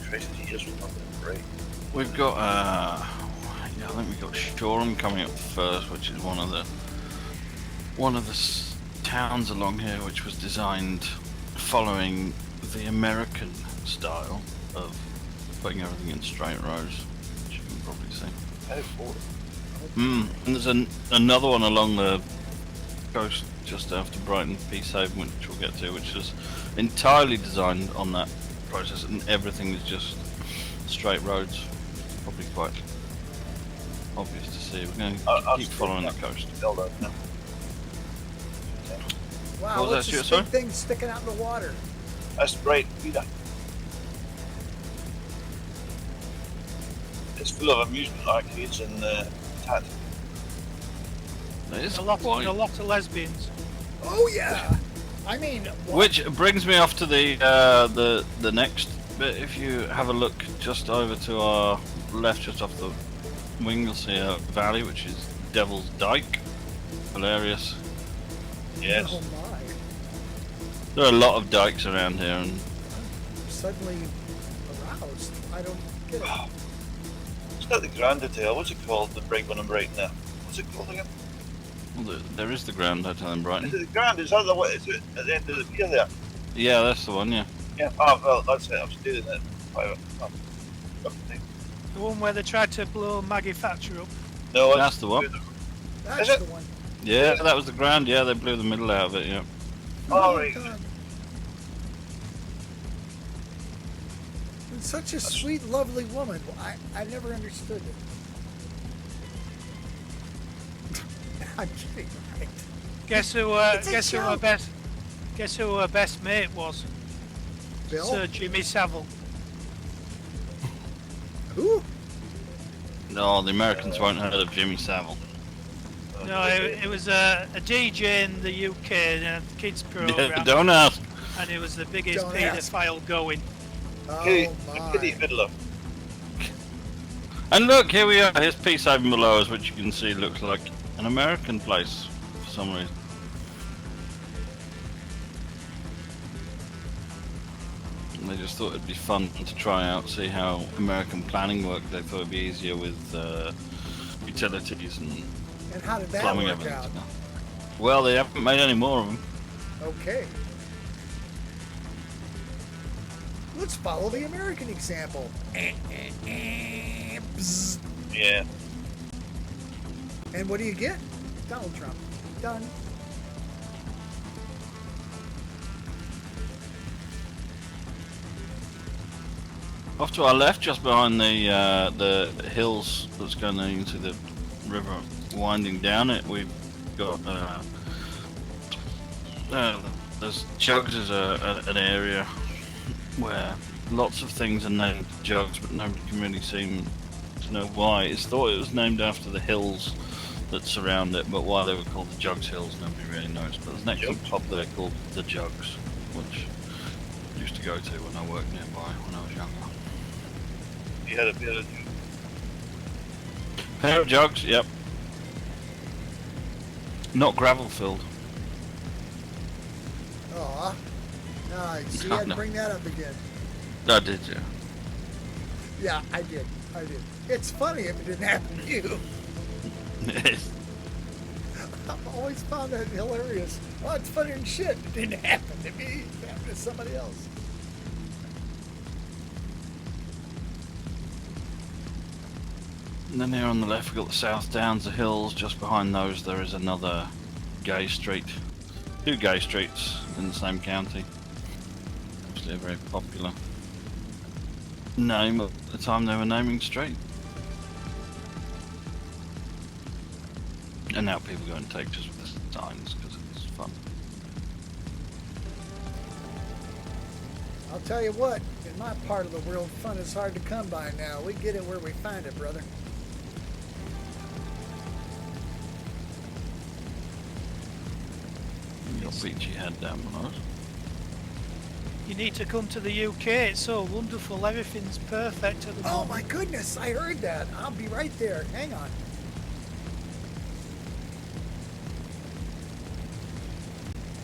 Tracy is from right. We've got I think we've got Shoreham coming up first, which is one of the towns along here, which was designed following the American style of putting everything in straight rows, which you can probably see. And there's another one along the coast just after Brighton Peacehaven, which we'll get to, which is entirely designed on that process, and everything is just straight roads. Probably quite obvious to see. We're going to keep following the coast. Wow, was what's that, this Stuart, big sorry? thing sticking out in the water? That's bright feeder. It's full of amusement arcades and tat. It's A lot quite- of lesbians. Oh yeah. I mean, what? Which brings me off to the next bit. If you have a look just over to our left, just off the wing, you'll see a valley, which is Devil's Dyke. Hilarious. Yes. Oh my! There are a lot of dikes around here, and I'm suddenly aroused. I don't get it. It's not the Grand Hotel. What's it called? The bright one in Brighton there. What's it called again? well, there is the Grand Hotel in Is Brighton. it the Grand? Is that the one? Is it at the end of the pier there? Yeah, that's the one. Yeah. Yeah. Oh, well, that's it. I'm staying in it. The one where they tried to blow Maggie Thatcher up. No, That's the one. That's Is it? the one. Yeah, that was the Grand. Yeah, they blew the middle out of it. Yeah. Oh, right. God. And such a sweet, lovely woman. I never understood it. I'm kidding, right? Guess who? It's a Guess who her joke. best? Guess who her best mate was? Bill? Sir Jimmy Savile. Who? No, the Americans won't heard of Jimmy Savile. No, it was a DJ in the UK in a kids program, Don't ask. and it was the biggest Don't ask. paedophile going. Oh Kitty my. Fiddler. And look, here we are. Here's Peacehaven below us, which you can see looks like an American place for some reason. And they just thought it'd be fun to try out, see how American planning worked. They thought it'd be easier with utilities and And how did that plumbing work everything. out? Well, they haven't made any more of them. Okay. Let's follow the American example. Bzz. Yeah. And what do you get? Donald Trump. Done. Off to our left, just behind the hills that's going into the river, winding down it, we've got there's Jugs is an area where lots of things are named Jugs, but nobody can really seem to know why. It's thought it was named after the hills that surround it, but why they were called the Jugs Hills, nobody really knows. But there's an excellent pub there called the Jugs, which I used to go to when I worked nearby when I was younger. You had a bit of. Pair of jugs, yep. Not gravel filled. Aw. Nice. You had to bring that up again. I did, yeah. Yeah, I did. It's funny if it didn't happen to you. I've always found that hilarious. Oh, it's funny and shit. It didn't happen to me. It happened to somebody else. And then here on the left we've got the South Downs, the hills. Just behind those there is another gay street. Two gay streets in the same county. Obviously a very popular name at the time they were naming street. And now people go and take just with the signs because it's fun. I'll tell you what, in my part of the world, fun is hard to come by now. We get it where we find it, brother. You got beachy head down below us. You need to come to the UK. It's so wonderful. Everything's perfect at the Oh moment. my goodness, I heard that. I'll be right there. Hang on.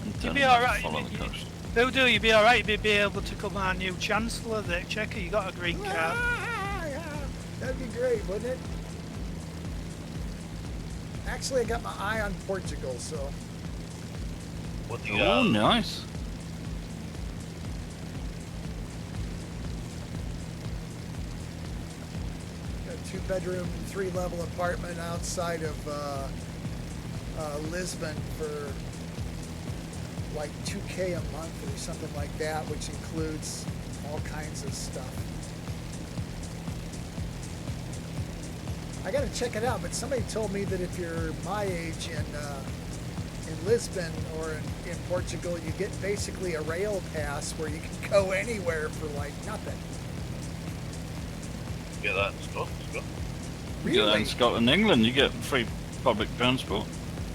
And You'll turn be left, alright. follow the coast. Bill, you'll be alright. You'll be able to come our new Chancellor, the Exchequer. You got a green card. Ah, yeah. That'd be great, wouldn't it? Actually, I got my eye on Portugal, so What do you Oh, nice. got a 2-bedroom, 3-level apartment outside of Lisbon for like $2,000 a month or something like that, which includes all kinds of stuff. I gotta check it out, but somebody told me that if you're my age in in Lisbon or in Portugal, you get basically a rail pass where you can go anywhere for like nothing. Get that in Scotland. You get that in Scotland, England. You get free public transport.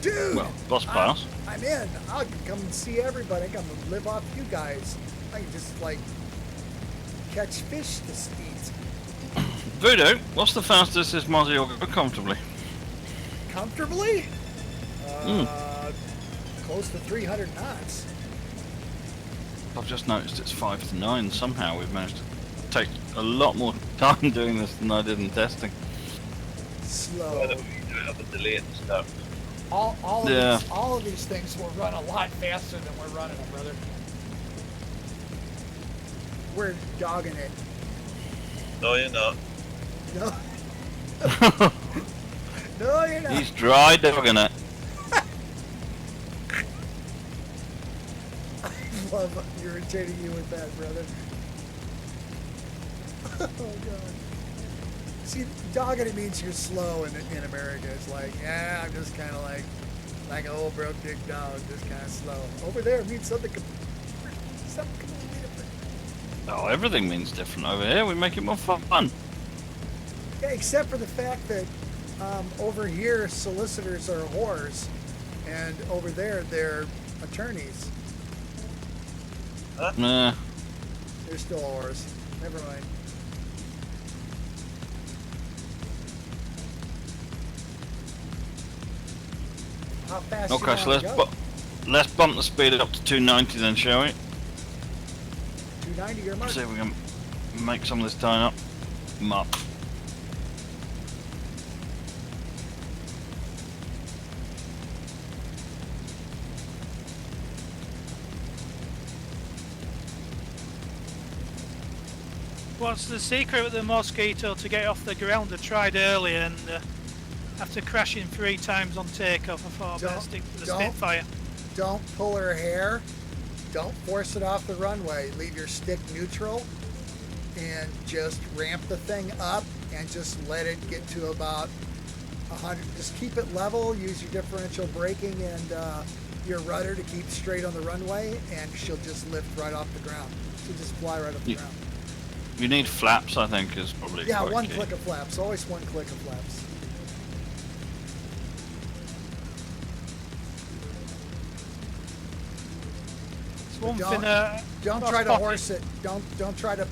Dude! Well, bus pass. I'm in. I can come and see everybody. I can live off you guys. I can just like catch fish to eat. Voodoo, what's the fastest this Mozzie will go comfortably? Comfortably? Close to 300 knots. I've just noticed it's 5 to 9. Somehow we've managed to take a lot more time doing this than I did in testing. Slow. You do have a delay at the start. All of these things will run a lot faster than we're running them, brother. We're dogging it. No, you're not. No. No, you're not. He's dry dogging it. I love irritating you with that, brother. Oh, God. See, dogging it means you're slow in America. It's like, yeah, I'm just kind of like an old broke dick dog, just kind of slow. Over there it means something completely different. Oh, everything means different over here. We make it more fun. Yeah, except for the fact that over here solicitors are whores, and over there they're attorneys. Nah. They're still whores. Never mind. How fast Okay, you so wanna go? let's bump the speed up to 290 then, shall we? 290 your mark. See if we can make some of this time up. Up. What's the secret with the Mosquito to get off the ground? I tried earlier and after crashing 3 times on takeoff, I thought I better stick to the Spitfire. Don't pull her hair. Don't force it off the runway. Leave your stick neutral and just ramp the thing up and just let it get to about 100. Just keep it level. Use your differential braking and your rudder to keep straight on the runway, and she'll just lift right off the ground. She'll just fly right off the ground. You need flaps, I think, is probably quite one key. click of flaps. Always one click of flaps. It's one Don't- thing. Don't try to horse it. Don't try to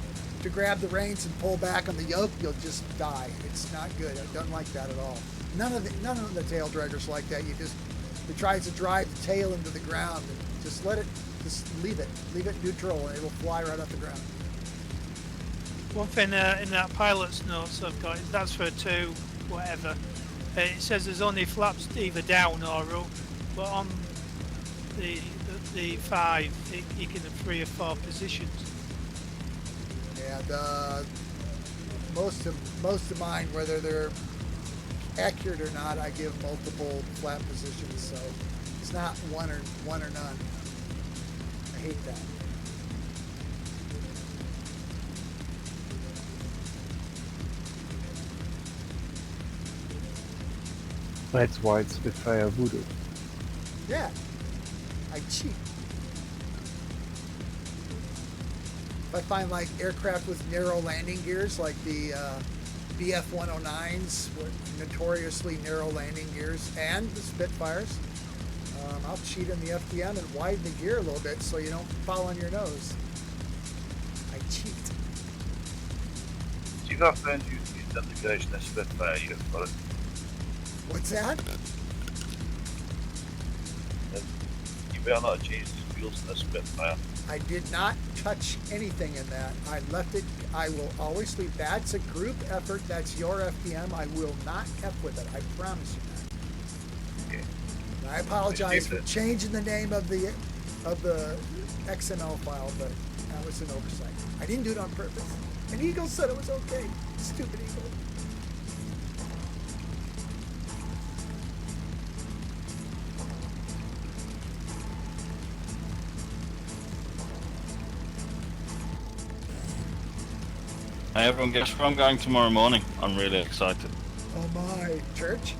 grab the reins and pull back on the yoke. You'll just die. It's not good. It doesn't like that at all. None of the tail draggers like that. It tries to drive the tail into the ground. And just leave it neutral, and it'll fly right off the ground. One thing in that pilot's notes I've got is that's for 2, whatever. It says there's only flaps either down or up, but on the 5, you can have 3 or 4 positions. Yeah, most of mine, whether they're accurate or not, I give multiple flap positions, so it's not one or none. I hate that. That's why it's Spitfire Voodoo. Yeah, I cheat. If I find like aircraft with narrow landing gears, like the BF-109s with notoriously narrow landing gears, and the Spitfires, I'll cheat in the FDM and widen the gear a little bit so you don't fall on your nose. I cheat. Do you have found you've done the guys in the Spitfire yet for it? What's that? You better not change the wheels in the Spitfire. I did not touch anything in that. I left it. I will always leave. That's a group effort. That's your FDM. I will not F with it. I promise you that. Okay. And I apologize for changing the name of the XML file, but that was an oversight. I didn't do it on purpose. And Eagle said it was okay. Stupid Eagle. Hey everyone, guess where I'm going tomorrow morning? I'm really excited. Oh my. Church?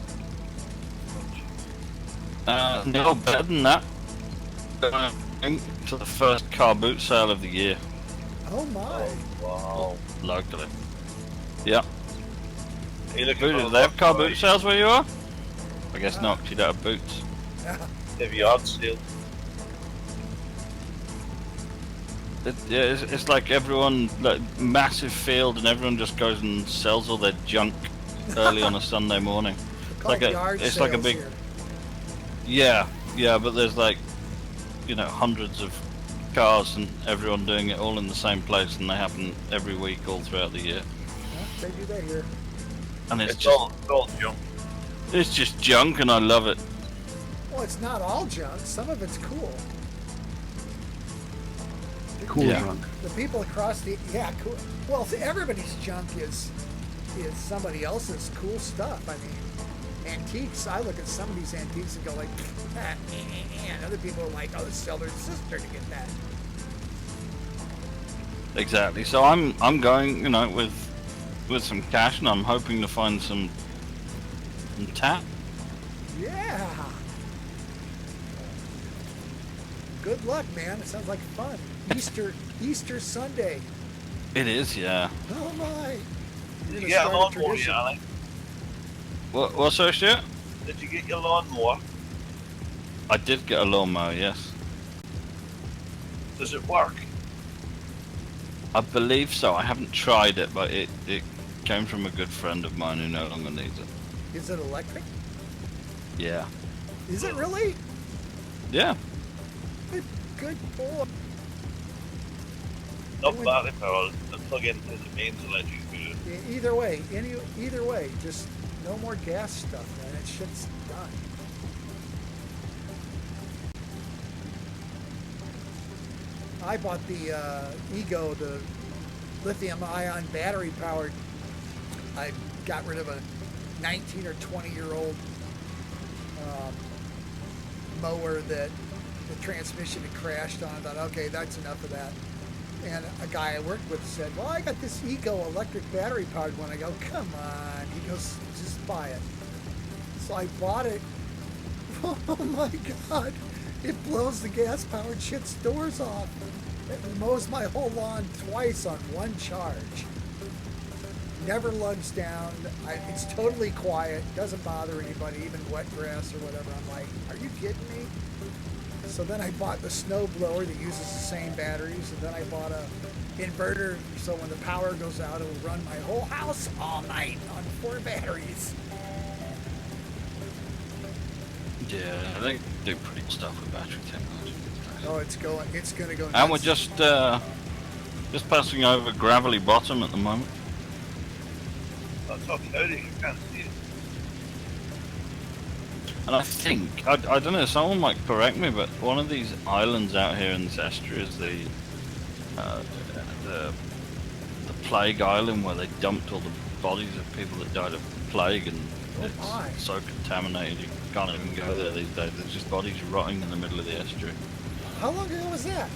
No, better than that. Going to the first car boot sale of the year, Oh my. Wow. locally. Yeah. Are you looking Who for do a they have car lot boot sales where you are? I guess not, 'cause you don't have boots. of yard sale? Yeah, it's like everyone, like massive field, and everyone just goes and sells all their junk early on a Sunday morning. Called yard It's like a sales big, here. yeah, but there's like, hundreds of cars and everyone doing it all in the same place, and they happen every week all throughout the year. Yeah, they do that here. And it's It's just, all junk. it's just junk, and I love it. Well, it's not all junk. Some of it's cool. Cool Yeah. drunk. The people across the cool. Well, see, everybody's junk is somebody else's cool stuff. I mean, antiques. I look at some of these antiques and go like, and other people are like, oh, sell their sister to get that. Exactly. So I'm going, with some cash, and I'm hoping to find some tap. Yeah. Good luck, man. It sounds like fun. Easter Sunday. It is, yeah. Oh my. Did You're you gonna get a start a lawnmower, tradition. Yanni? What's that shit? Did you get your lawnmower? I did get a lawnmower, yes. Does it work? I believe so. I haven't tried it, but it came from a good friend of mine who no longer needs it. Is it electric? Yeah. Is it really? Yeah. Good boy. Not battery powered, and plug into the mains electric motor. Either way, either way, just no more gas stuff, man. That shit's done. I bought the Ego, the lithium-ion battery-powered. I got rid of a 19 or 20-year-old mower that the transmission had crashed on. I thought, okay, that's enough of that. And a guy I worked with said, well, I got this Ego electric battery-powered one. I go, come on. He goes, just buy it. So I bought it. Oh, my God. It blows the gas-powered shit's doors off. It mows my whole lawn twice on one charge. Never lugs down. It's totally quiet. Doesn't bother anybody, even wet grass or whatever. I'm like, are you kidding me? So then I bought the snow blower that uses the same batteries, and then I bought a inverter so when the power goes out, it will run my whole house all night on 4 batteries. Yeah, they do pretty good stuff with battery technology. Oh, it's gonna go nuts. And we're just passing over Gravelly Bottom at the moment. That's all cloudy, you can't see it. And I think, I don't know, someone might correct me, but one of these islands out here in this estuary is the plague island where they dumped all the bodies of people that died of plague, and my. it's so contaminated you can't even go there these days. There's just bodies rotting in the middle of the estuary. How long ago was that?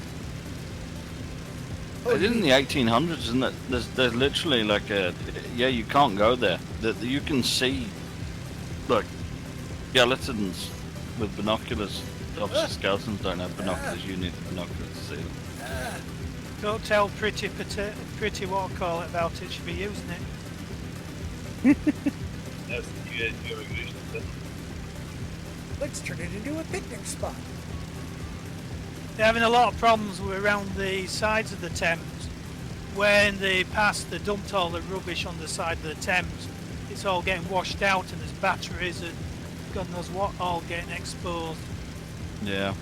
They did in the 1800s, and there's literally like you can't go there. You can see, look, skeletons with binoculars. Obviously, skeletons don't have binoculars. You need the binoculars to see them. Don't tell pretty what I call it about it. Should be using it. That's the new immigration system. Let's turn it into a picnic spot. They're having a lot of problems around the sides of the Thames. When they dumped all the rubbish on the side of the Thames. It's all getting washed out, and there's batteries and God knows what all getting exposed. Yeah.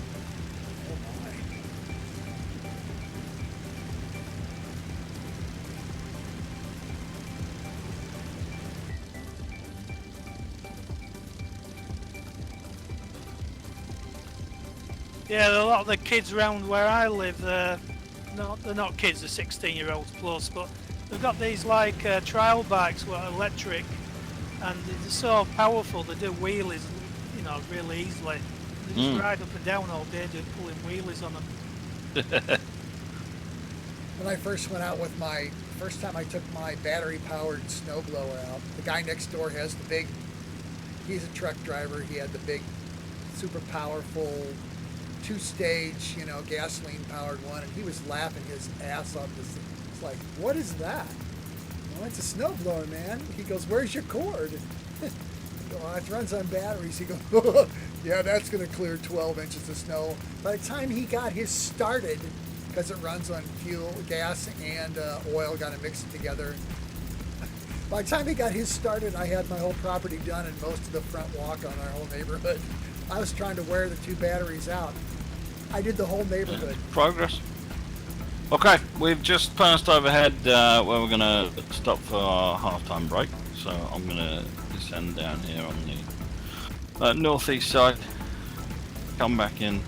Yeah, a lot of the kids around where I live, they're not kids, they're 16-year-olds plus, but they've got these like trial bikes that are electric, and they're so powerful, they do wheelies, really easily. They just ride up and down all day pulling wheelies on them. When I first went out with first time I took my battery-powered snowblower out, the guy next door has the big, he's a truck driver, he had the big super powerful 2-stage, gasoline-powered one, and he was laughing his ass off. It's like, what is that? Well, it's a snowblower, man. He goes, where's your cord? Oh, it runs on batteries. He goes, yeah, that's going to clear 12 inches of snow. By the time he got his started, because it runs on fuel, gas, and oil, got to mix it together. By the time he got his started, I had my whole property done and most of the front walk on our whole neighborhood. I was trying to wear the 2 batteries out. I did the whole neighborhood. Progress. Okay, we've just passed overhead where we're going to stop for our half-time break. So I'm going to descend down here on the northeast side, come back in,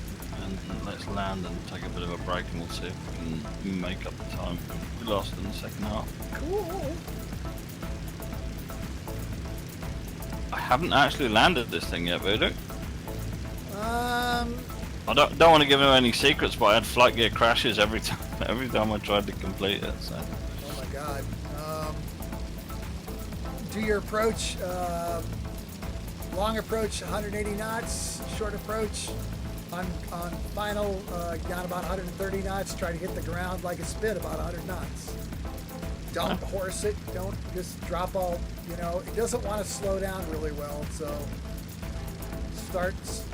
and let's land and take a bit of a break, and we'll see if we can make up the time we lost in the second half. Cool. I haven't actually landed this thing yet, Voodoo. I don't want to give him any secrets, but I had flight gear crashes every time I tried to complete it. So. Oh my God. Do your approach, long approach 180 knots, short approach on final down about 130 knots. Try to hit the ground like a spit about 100 knots. Don't horse it. Don't just drop all. It doesn't want to slow down really well. So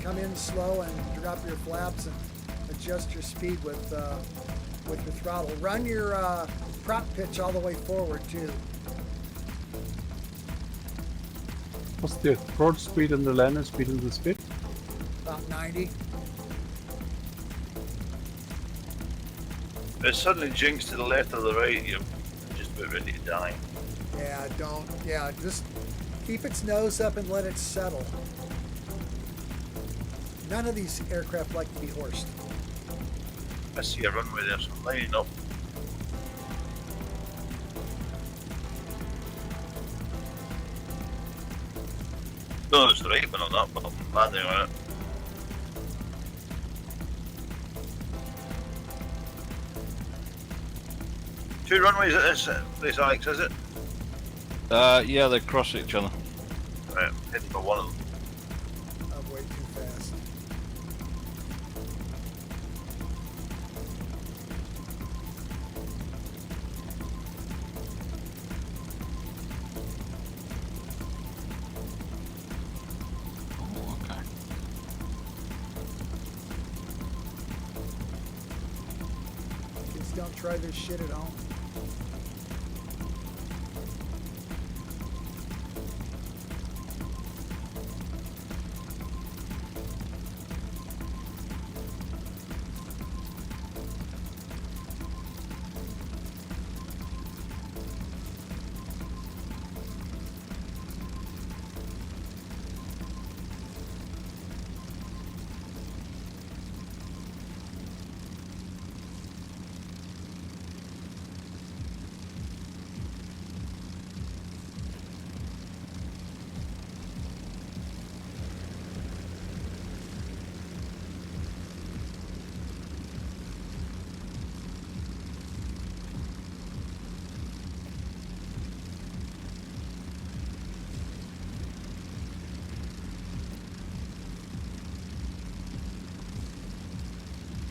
come in slow and drop your flaps and adjust your speed with your throttle. Run your prop pitch all the way forward too. What's the approach speed and the landing speed in the spit? About 90. If it suddenly jinks to the left or the right, you're just about ready to die. Yeah, just keep its nose up and let it settle. None of these aircraft like to be horsed. I see a runway there, so I'm lining up. No, it's the right one on that, but I'm landing on it. Two runways at this place, Alex, is it? Yeah, they cross each other. Right, I'm heading for one of them. I'm way too fast. Oh, okay. Kids don't try this shit at home.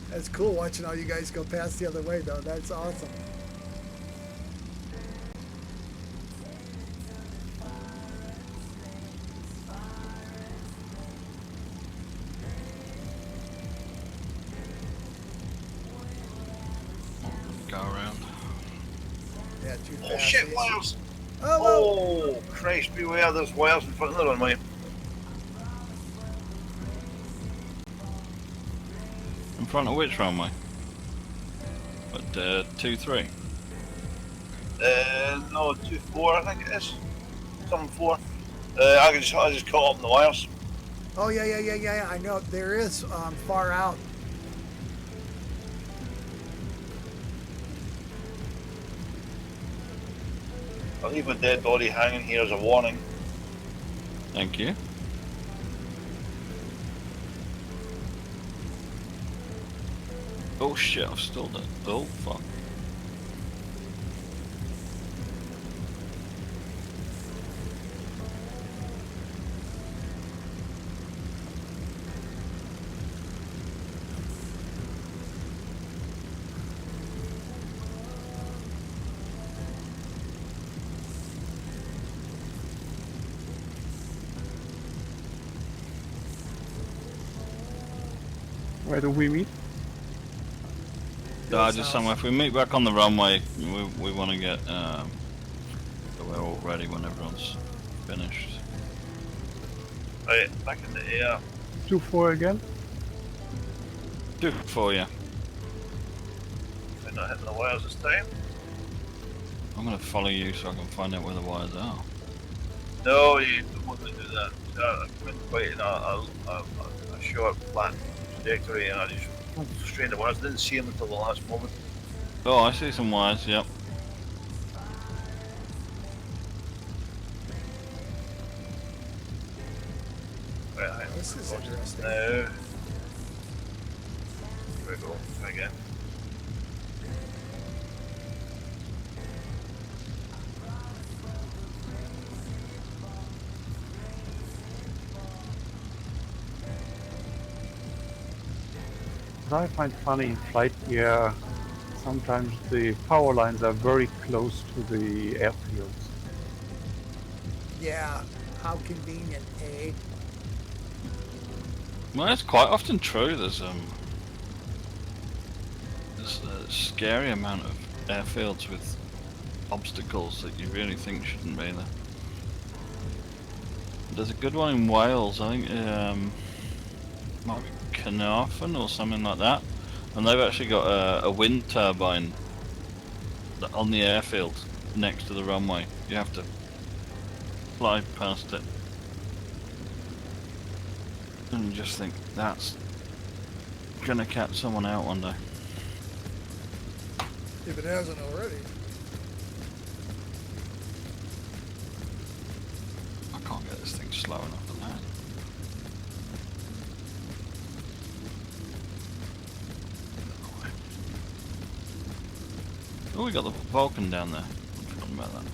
That's cool watching all you guys go past the other way, though. That's awesome. Go around. Yeah, too fast. Oh shit, wires! Oh, Oh, Christ, beware, there's wires in front of the runway. In front of which runway? But 2-3. No, 2-4, I think it is. Something 4. I just caught up in the wires. oh yeah. I know there is far out. I'll leave a dead body hanging here as a warning. Thank you. Oh shit, I've stalled it. Oh fuck. Where do we meet? Bill's Just house. somewhere. If we meet back on the runway, we want to get so we're all ready when everyone's finished. Right, back in the air. 2-4 again? 2 for you. We're not hitting the wires this time. I'm gonna follow you so I can find out where the wires are. No, you don't want to do that. I've been quite in a short, flat trajectory, and I just straight the wires. Didn't see them until the last moment. Oh, I see some wires. Yep. Right, This is I interesting. now. Here we go. Try again. What I find funny in flight gear, sometimes the power lines are very close to the airfields. Yeah, how convenient, eh? Well, it's quite often true. There's a scary amount of airfields with obstacles that you really think shouldn't be there. There's a good one in Wales, I think. Might be Carnarvon or something like that, and they've actually got a wind turbine on the airfield next to the runway. You have to fly past it, and you just think that's gonna catch someone out one day. If it hasn't already. I can't get this thing slow enough to land. Oh, we got the Vulcan down there. I forgot about that.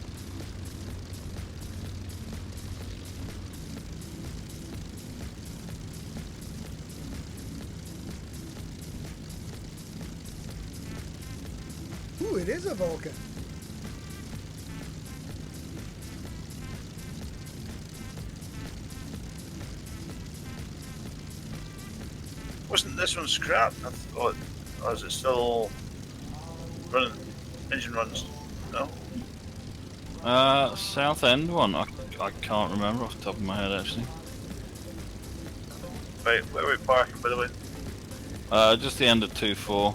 Ooh, it is a Vulcan. Wasn't this one scrapped? I thought, or is it still running? Engine runs? No? South End one. I can't remember off the top of my head actually. Right, where are we parking, by the way? Just the end of 2-4.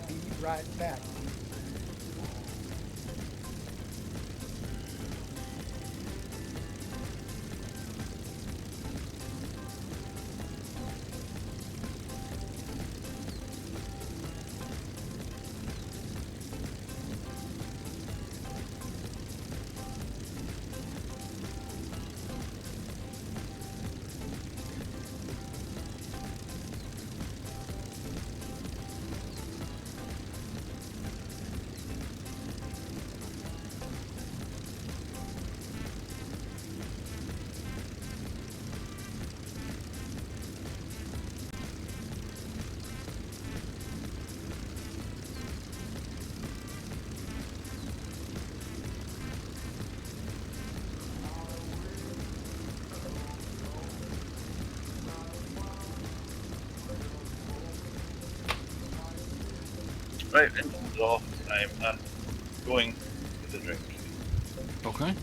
Be right back. Right, engine's off. I'm going with the drink. Okay.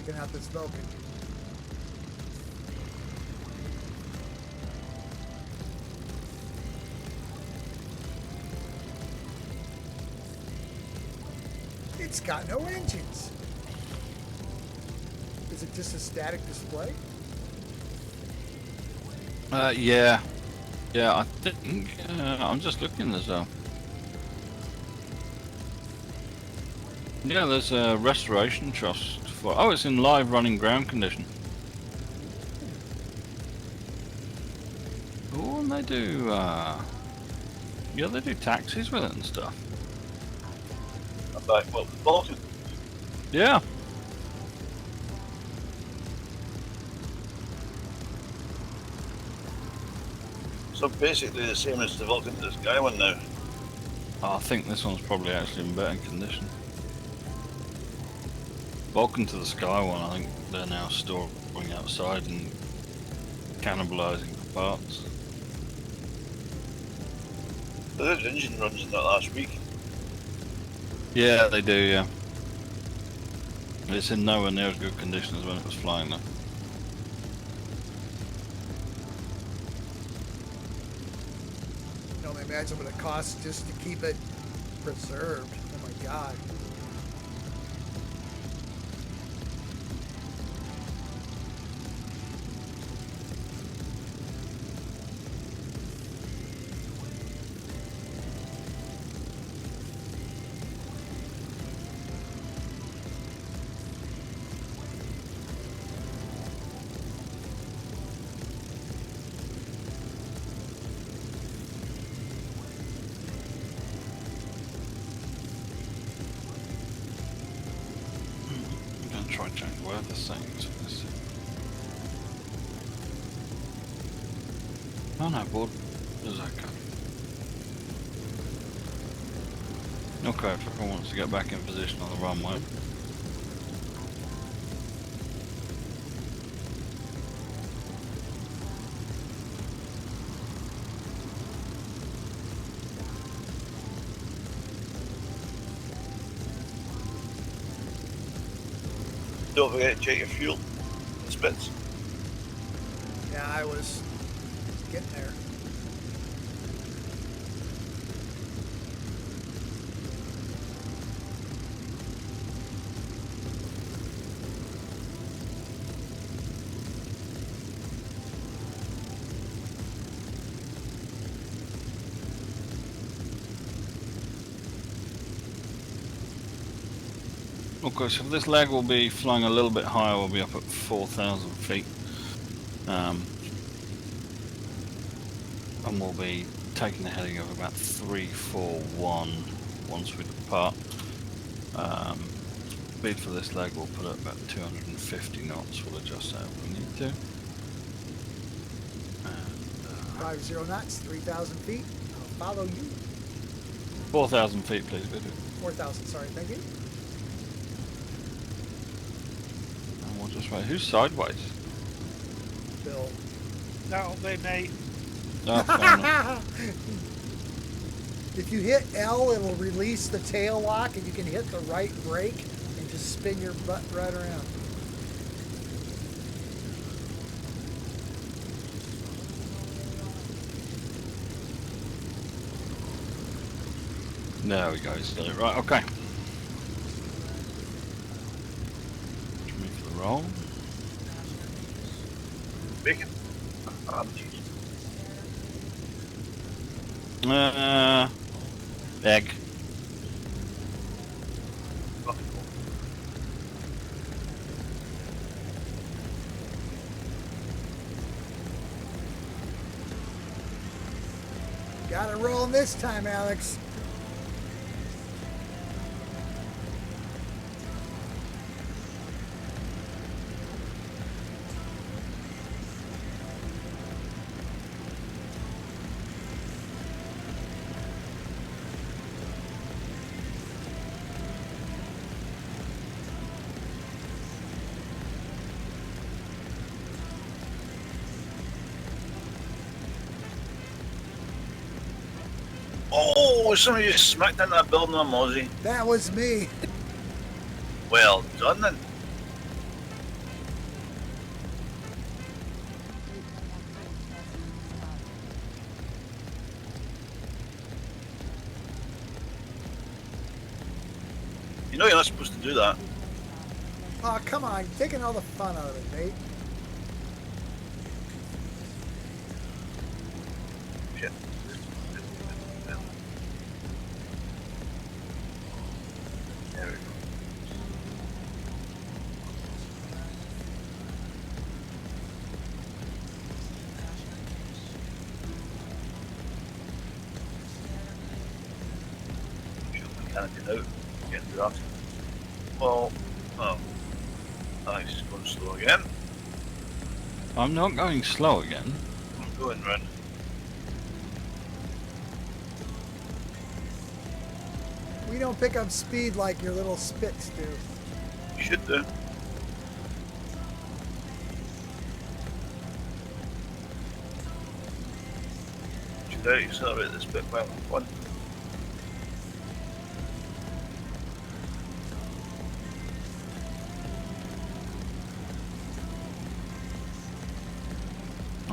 Checking out this Vulcan. It's got no engines. Is it just a static display? Yeah. Yeah, I think, I'm just looking as well. Yeah, there's a restoration trust for, oh, it's in live running ground condition. Oh, and they do, yeah, they do taxis with it and stuff. About what the Vulcan. Yeah. So basically the same as the Vulcan to the Sky one now. I think this one's probably actually in better condition. Vulcan to the Sky one, I think they're now storing outside and cannibalising the parts. There is engine runs in that last week. Yeah, they do, yeah. It's in nowhere near as good condition as when it was flying though. You can only imagine what it costs just to keep it preserved. Oh my God. Try and change weather settings for this. Oh no, board is okay. Okay, if everyone wants to get back in position on the runway. Don't forget to check your fuel and spits. Yeah, I was getting there. Okay, so this leg will be flying a little bit higher, we'll be up at 4,000 feet. And we'll be taking a heading of about 341 once we depart. Speed for this leg we'll put at about 250 knots, we'll adjust that if we need to. And, 50 knots, 3,000 feet. I'll follow you. 4,000 feet please, Vidu. 4,000, sorry, thank you. And we'll just wait. Who's sideways? Bill. That'll be me. Oh, fair enough. If you hit L, it'll release the tail lock, and you can hit the right brake and just spin your butt right around. There we go, he's got it right, okay. Me for the roll. Bacon. Egg. Got it rolling this time, Alex. Oh, somebody just smacked into that building on Mozzie. That was me. Well done then. know you're not supposed to do that. Oh, come on. You're taking all the fun out of it, mate. Shit. There we go. Can't get out. Get that. Well, oh. Nice, it's going slow again. I'm not going slow again. I'm going round. We don't pick up speed like your little spits do. You should do. Should I accelerate this bit while I'm fun?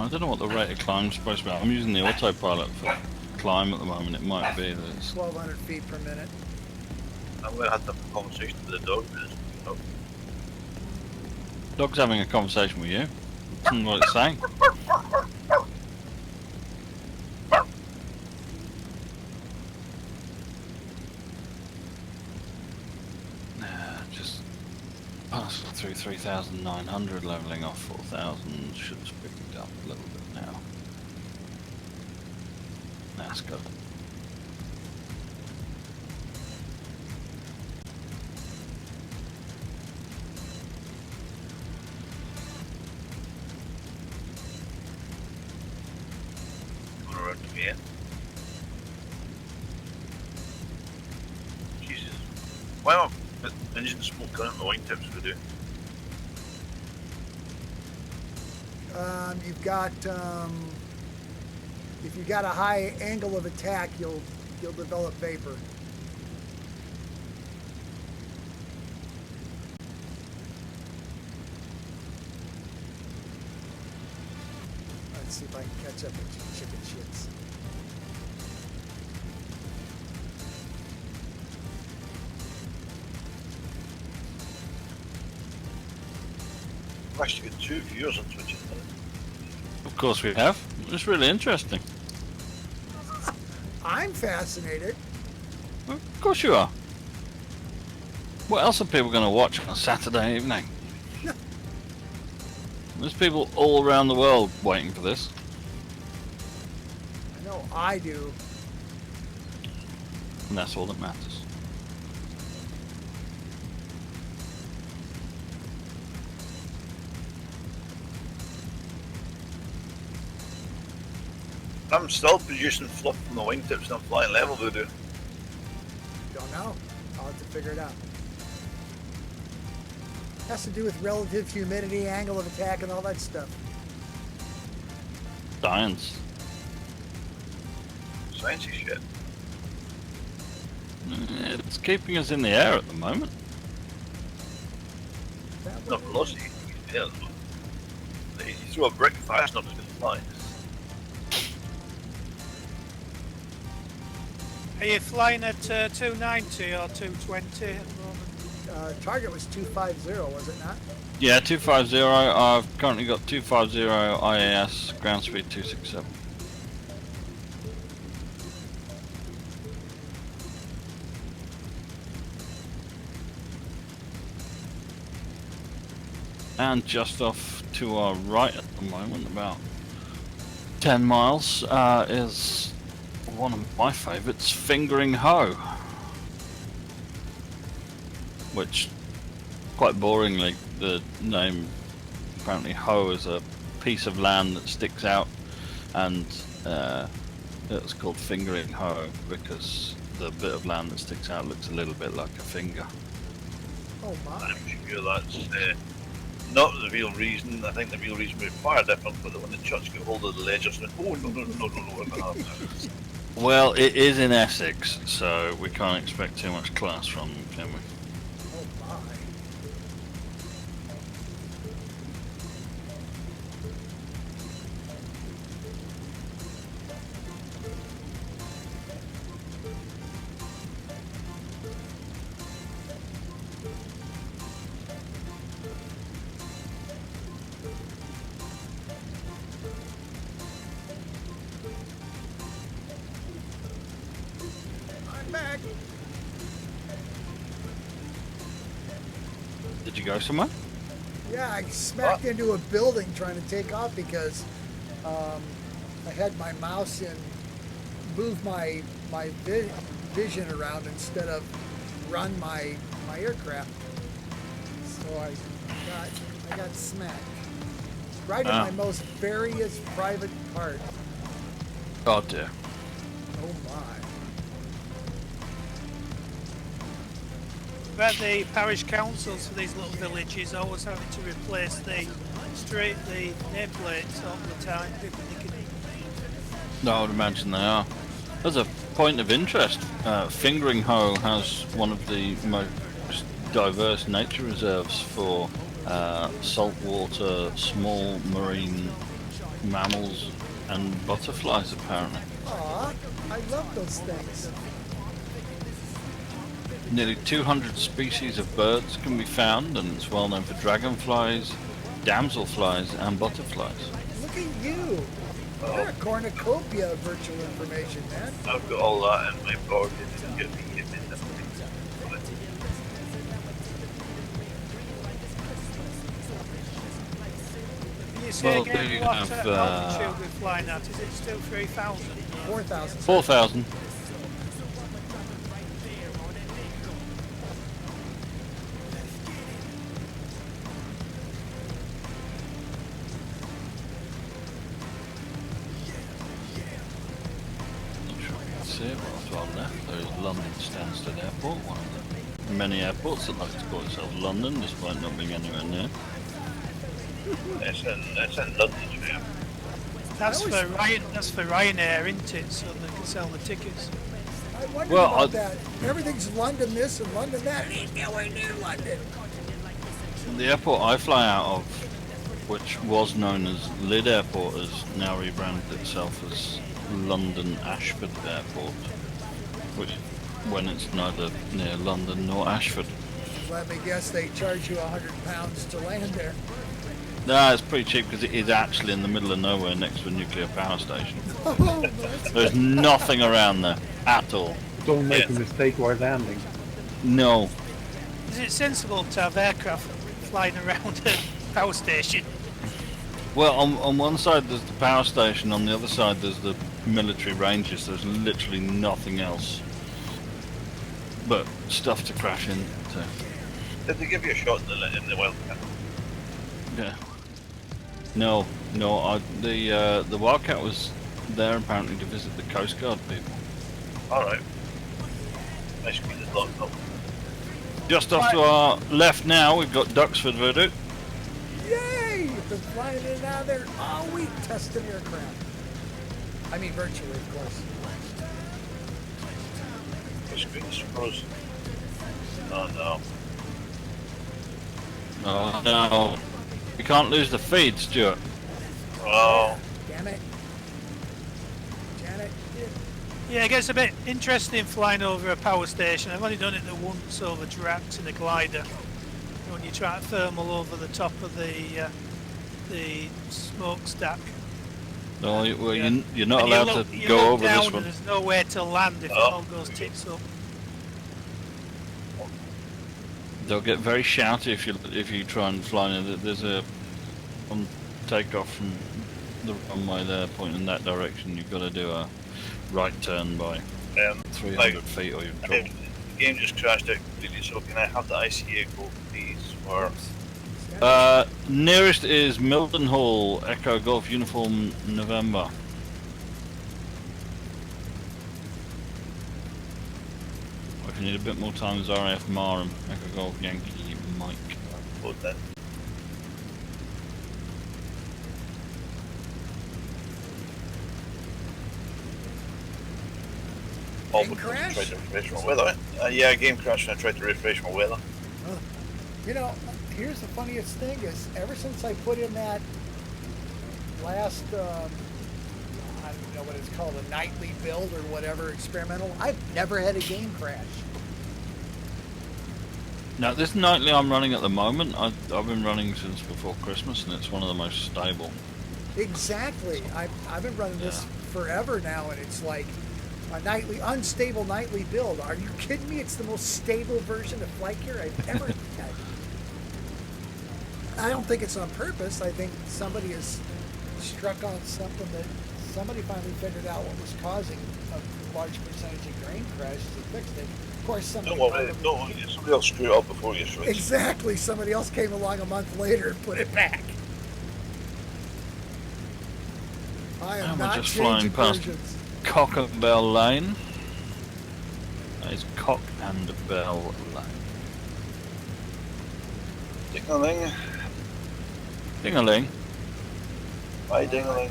I don't know what the rate of climb's supposed to be. I'm using the autopilot for climb at the moment. It might be that it's... 1,200 feet per minute. I'm going to have to have a conversation with the dog. Dog's having a conversation with you. That's what it's saying. Just passed through 3,900, levelling off 4,000. Should have picked up a little bit now. That's good. Going around again. Jesus. Why am I engine smoke coming out my wingtips if we do? You've got if you've got a high angle of attack, you'll develop vapor. Let's see if I can catch up with you chicken shits. I've actually got 2 viewers on Twitch at the minute. Of course we have. It's really interesting. I'm fascinated. Well, of course you are. What else are people going to watch on a Saturday evening? There's people all around the world waiting for this. I know I do. And that's all that matters. I'm still producing fluff from the wingtips and I'm flying level, voodoo. Don't know. I'll have to figure it out. Has to do with relative humidity, angle of attack, and all that stuff. Science. Sciencey shit. It's keeping us in the air at the moment. Not velocity. Yeah. You throw a brick fast enough, it's going to fly. Are you flying at 290 or 220 at the moment? Target was 250, was it not? Yeah, 250. I've currently got 250 IAS, ground speed 267. And just off to our right at the moment, about 10 miles, is one of my favourites, Fingering Hoe. Which, quite boringly, the name, apparently Hoe is a piece of land that sticks out, and it's called Fingering Hoe because the bit of land that sticks out looks a little bit like a finger. Oh my. I'm sure that's not the real reason. I think the real reason we're far different, but when the Chucks get hold of the ledger, and oh no. Well, it is in Essex, so we can't expect too much class from them, can we? Oh my. Did you go somewhere? Yeah, I smacked into a building trying to take off because I had my mouse in, move my vision around instead of run my aircraft. So I got smacked. Right in my most various private part. Oh dear. Oh my. But the parish councils for these little villages always having to replace the nameplates all the time. People thinking, No, I would imagine they are. As a point of interest, Fingering Hoe has one of the most diverse nature reserves for saltwater, small marine mammals and butterflies, apparently. Aw, I love those things. Nearly 200 species of birds can be found, and it's well known for dragonflies, damselflies and butterflies. Look at you. You're a cornucopia of virtual information, man. I've got all that in my board. It's going to be you say Well, again, there you what have, altitude we're flying at? Is it still 3,000? 4,000. 4,000. Not sure if you can see it, but to our left there is London Stansted Airport, one of the many airports that likes to call itself London, despite not being anywhere near. It's in London, yeah. That's for Ryanair, isn't it? So they can sell the tickets. I wondered about that. Everything's London this and London that. It ain't nowhere near London. The airport I fly out of, which was known as Lyd Airport, has now rebranded itself as London Ashford Airport, which, when it's neither near London nor Ashford. Let me guess, they charge you £100 to land there. No, it's pretty cheap because it is actually in the middle of nowhere next to a nuclear power station. Oh, There's nothing around there at all. Don't make a mistake while landing. No. Is it sensible to have aircraft flying around a power station? Well, on one side there's the power station, on the other side there's the military ranges. There's literally nothing else but stuff to crash into. Did they give you a shot in the Wildcat? Yeah. No. The Wildcat was there apparently to visit the Coast Guard people. Alright. My screen is locked up. Just off to our left now, we've got Duxford Viaduct. yay! You've been flying in and out of there all week testing aircraft. I mean, virtually, of course. My screen is frozen. Oh no. Oh no. We can't lose the feed, Stuart. Oh. Damn it. Janet. Yeah, it gets a bit interesting flying over a power station. I've only done it the once over Drax in a glider. When you try to thermal over the top of the smokestack. No, well, Yeah. you're not And you allowed look- to you go look over down this and one. there's nowhere to land if it all goes tits up. They'll get very shouty if you try and fly in. There's a on takeoff from the runway there, pointing in that direction. You've got to do a right turn by 300 feet, or you've dropped. The game just crashed out completely, so can I have the ICA code, please? Or Nearest is Mildenhall, Echo Golf Uniform November. If you need a bit more time, there's RAF Marham, Echo Golf Yankee Mike. code then. Game crash? Tried to refresh my weather. Yeah, game crashed and I tried to refresh my weather. You know, here's the funniest thing is ever since I put in that last, I don't know what it's called, a nightly build or whatever, experimental, I've never had a game crash. Now, this nightly I'm running at the moment, I've been running since before Christmas, and it's one of the most stable. Exactly. I've been running this forever now, and it's like a nightly, unstable nightly build. Are you kidding me? It's the most stable version of flight gear I've ever had. I don't think it's on purpose. I think somebody has struck on something that somebody finally figured out what was causing a large percentage of grain crashes and fixed it. Of course, somebody Don't worry, somebody else screw it up before you switch. exactly. Somebody else came along a month later and put it back. I am And we're not just flying changing past versions. Cock and Bell Lane. That is Cock and Bell Lane. Ding-a-ling. Ding-a-ling. Bye, ding-a-ling.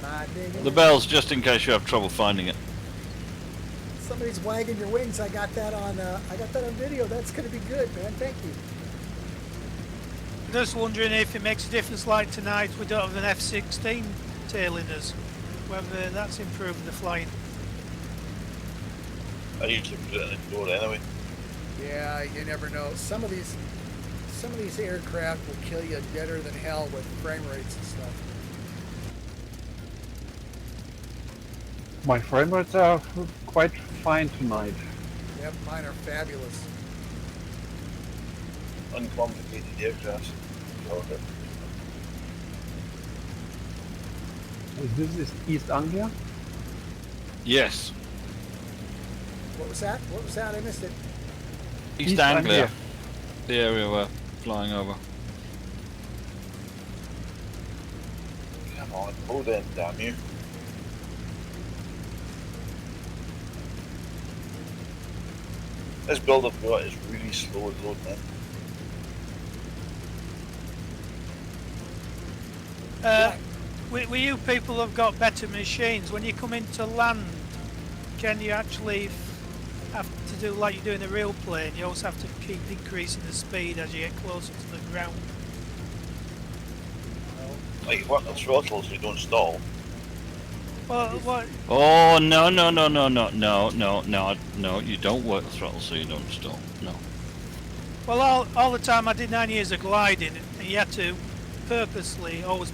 My ding-a-ling. The bell's just in case you have trouble finding it. Somebody's wagging your wings. I got that on. Video. That's going to be good, man. Thank you. Just wondering if it makes a difference, like tonight we don't have an F-16 tailing us, whether that's improving the flying. I usually put it in the door anyway. Yeah, you never know. Some of these aircraft will kill you deader than hell with frame rates and stuff. My frame rates are quite fine tonight. Yep, mine are fabulous. Uncomplicated aircraft. Okay. This is East Anglia. Yes. What was that? What was that? I missed it. East Anglia. The area we're flying over. Come on, hold in, damn you. This build I've got is really slow at load, man. We you people have got better machines. When you come into land, can you actually have to do like you do in a real plane? You also have to keep increasing the speed as you get closer to the ground. Like, you work the throttle so you don't stall. Well, what? Oh, no. You don't work the throttle so you don't stall. No. Well, all the time I did 9 years of gliding, and you had to purposely always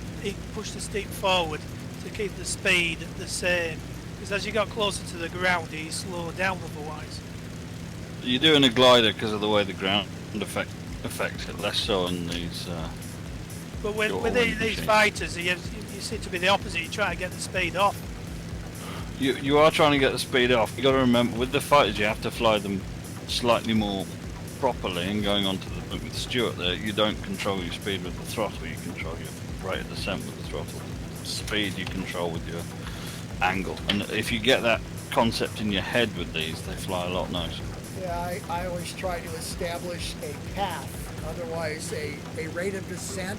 push the stick forward to keep the speed the same. Because as you got closer to the ground, you slow down otherwise. You're doing a glider because of the way the ground affects it, less so in these. But with these machines. fighters, you seem to be the opposite. You try to get the speed off. You are trying to get the speed off. You got to remember, with the fighters, you have to fly them slightly more properly. And going on to with Stuart there, you don't control your speed with the throttle. You control your rate of descent with the throttle. Speed you control with your angle. And if you get that concept in your head with these, they fly a lot nicer. Yeah, I always try to establish a path, otherwise a rate of descent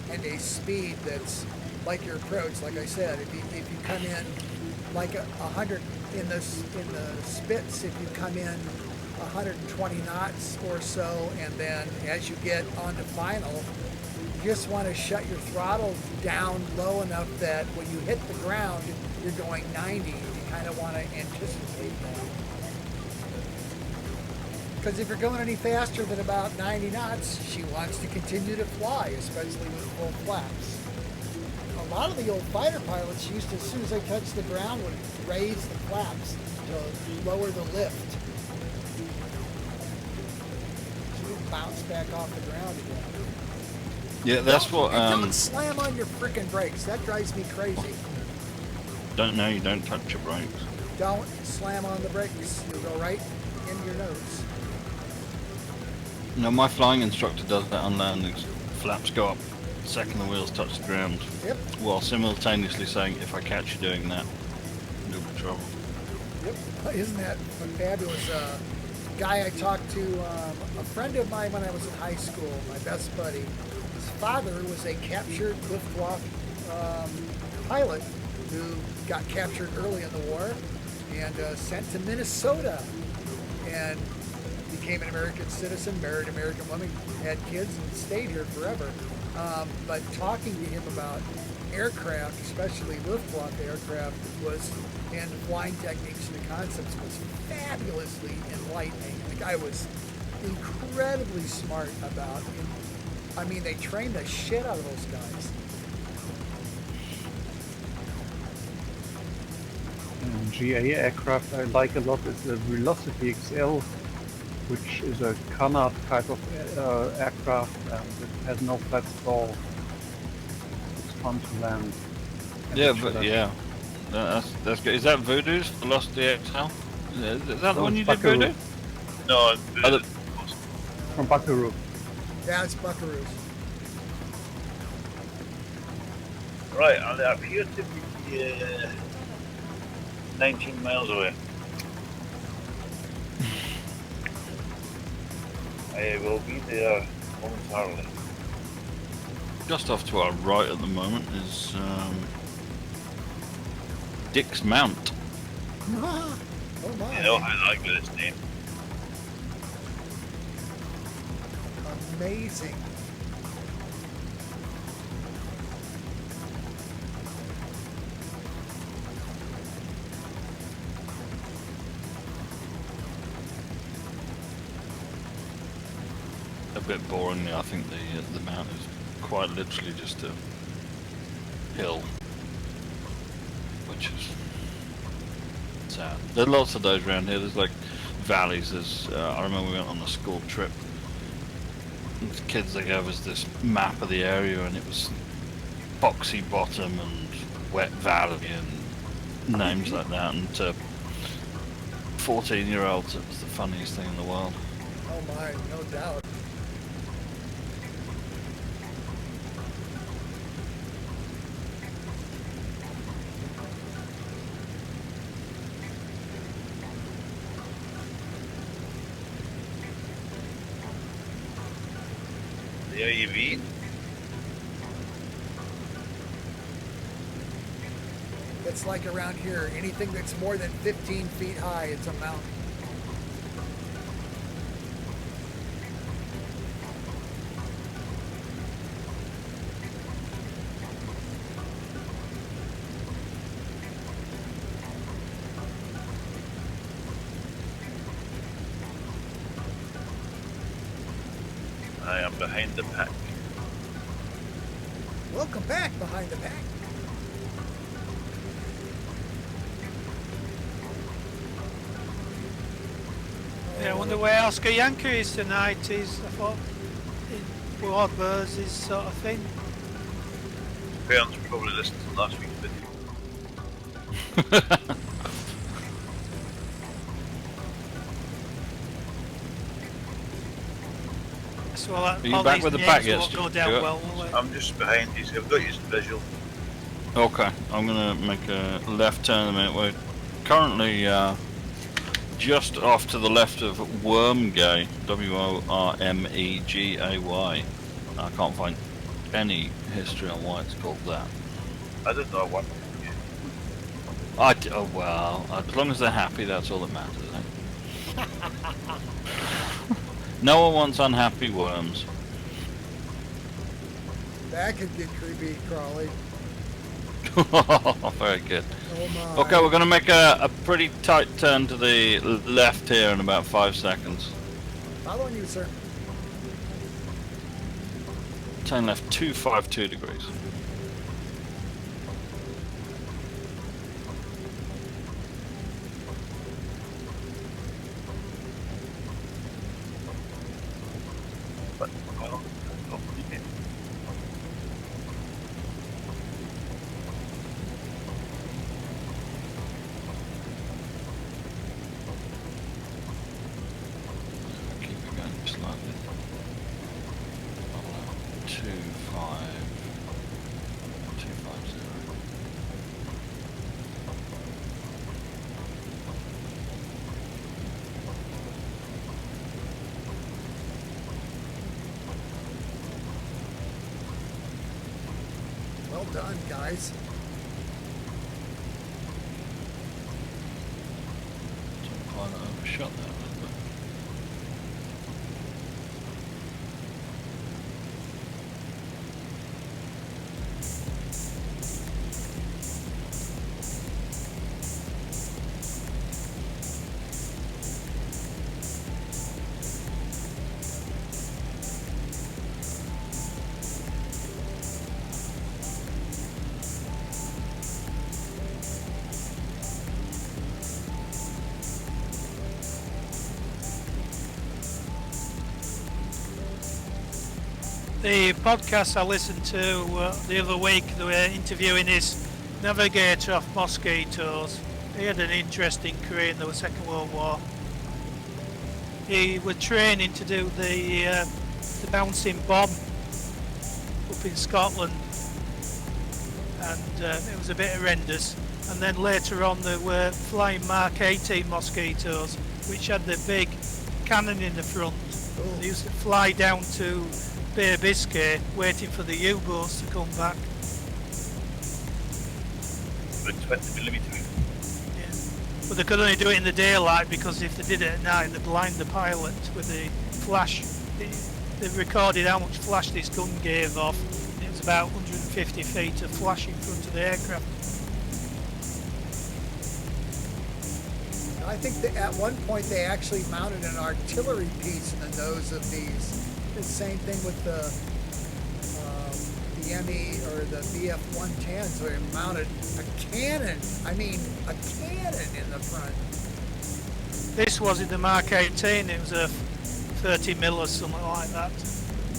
and a speed that's like your approach. Like I said, if you come in like 100 in the spits, if you come in 120 knots or so, and then as you get onto final, you just want to shut your throttle down low enough that when you hit the ground, you're going 90. You kind of want to anticipate that. Because if you're going any faster than about 90 knots, she wants to continue to fly, especially with full flaps. A lot of the old fighter pilots used to, as soon as they touched the ground, would raise the flaps to lower the lift. So you bounce back off the ground again. Yeah, that's what. Don't slam on your frickin' brakes. That drives me crazy. You don't touch your brakes. Don't slam on the brakes. You'll go right in your nose. No, my flying instructor does that on landings. Flaps go up the second the wheels touch the ground. Yep. While simultaneously saying, if I catch you doing that, you'll be trouble. Yep. Isn't that fabulous? Guy I talked to, a friend of mine when I was in high school, my best buddy, his father was a captured Luftwaffe pilot who got captured early in the war and sent to Minnesota and became an American citizen, married an American woman, had kids, and stayed here forever. But talking to him about aircraft, especially Luftwaffe aircraft, and flying techniques and the concepts was fabulously enlightening. The guy was incredibly smart about it. I mean, they trained the shit out of those guys. GA aircraft I like a lot is the Velocity XL. which is a Cunard type of aircraft, and it has no flat stall. It's fun to land. And Yeah, it should but have- yeah, that's good. Is that Voodoo's Velocity XL? Is that the No, one it's you did, Buckaroo. Voodoo? No, Other- From Buckaroo. Yeah, it's Buckaroos. right, and they appear to be 19 miles away. I will be there momentarily. Just off to our right at the moment is Dick's Mount. Oh my. You know, I like this name. Amazing. A bit boringly, I think the mount is quite literally just a hill, which is sad. There are lots of those around here. There's like valleys. There's I remember we went on a school trip. And the kids, they gave us this map of the area, and it was boxy bottom and wet valley and names like that. And to 14-year-olds, it was the funniest thing in the world. Oh my, no doubt. The AUV. It's like around here, anything that's more than 15 feet high, it's a mountain. I am behind the pack. Welcome back behind the pack. Yeah, I wonder where Oscar Yanker is tonight. Is I thought in Warbirds is sort of thing. Parents probably listened to last week's video. So Are you back with the pack yet, won't go Stuart? down well, will they? I'm just behind you, so I've got you visual. Okay, I'm gonna make a left turn in a minute. We're currently just off to the left of Wormgay, Wormegay. I can't find any history on why it's called that. I don't know what. Oh well, as long as they're happy, that's all that matters, I think. No one wants unhappy worms. That could get creepy, Crawley. Very good. Oh my. Okay, we're going to make a pretty tight turn to the left here in about 5 seconds. Following you, sir. Turn left 252 degrees. But, well, okay. Keep it going slightly. 250. Well done, guys. Pilot overshot that a little bit. The podcast I listened to the other week, they were interviewing this navigator off Mosquitoes. He had an interesting career in the Second World War. He was training to do the bouncing bomb up in Scotland, and it was a bit horrendous. And then later on there were flying Mark 18 Mosquitoes, which had the big cannon in the front. They used to fly down to Bay of Biscay, waiting for the U-boats to come back. With 20mm. Yeah. But they could only do it in the daylight, because if they did it at night, they'd blind the pilot with the flash. They recorded how much flash this gun gave off. It was about 150 feet of flash in front of the aircraft. I think that at one point they actually mounted an artillery piece in the nose of these. The same thing with the ME or the BF-110s, where they mounted a cannon. I mean, a cannon in the front. This was in the Mark 18. It was a 30 mil or something like that,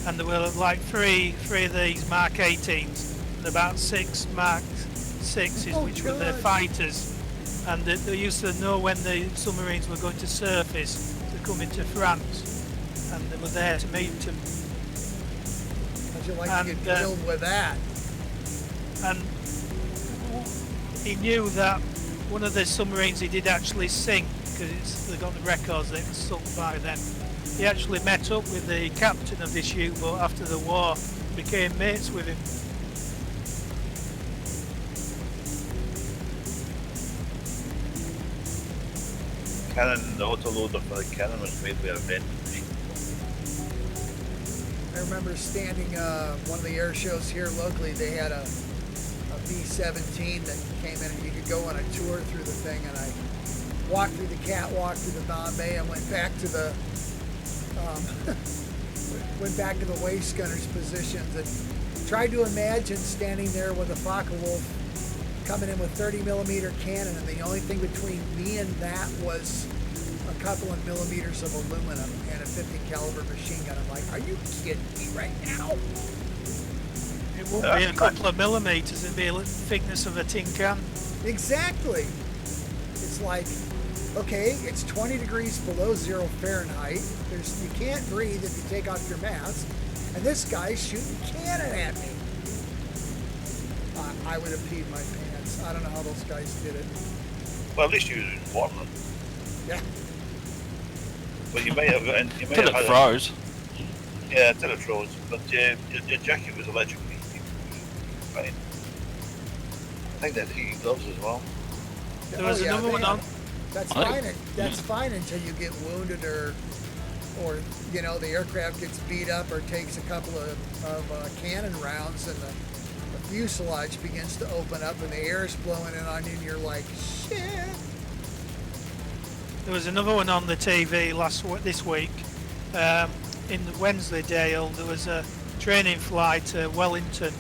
and there were like three of these Mark 18s and about 6 Mark 6s, which were the fighters. And they used to know when the submarines were going to surface to come into France, and they were there to meet them. How'd you like to get killed with that? And he knew that one of the submarines he did actually sink, because they got the records that it was sunk by then. He actually met up with the captain of this U-boat after the war, became mates with him. Cannon, the autoloader for the cannon was made with a vent machine. I remember standing one of the air shows here locally. They had a B-17 that came in, and you could go on a tour through the thing. And I walked through the catwalk through the Bombay and went back to the waist gunner's positions and tried to imagine standing there with a Focke-Wulf coming in with 30mm cannon, and the only thing between me and that was a couple of millimeters of aluminum and a 50 caliber machine gun. I'm like, are you kidding me right now? It wouldn't be a couple of millimeters, it'd be a thickness of a tin can. Exactly. It's like, okay, it's 20 degrees below 0 Fahrenheit. You can't breathe if you take off your mask, and this guy's shooting cannon at me. I would have peed my pants. I don't know how those guys did it. Well, at least you was informed them. Yeah. But you may have got in. You may Till have it had froze. Yeah, until it froze. But your jacket was electrically fine. I think that heating gloves as well. There was another one on. That's fine. That's fine until you get wounded or you know, the aircraft gets beat up or takes a couple of cannon rounds, and the fuselage begins to open up and the air is blowing in on you, and you're like, shit. There was another one on the TV this week. In the Wensleydale, there was a training flight to Wellington,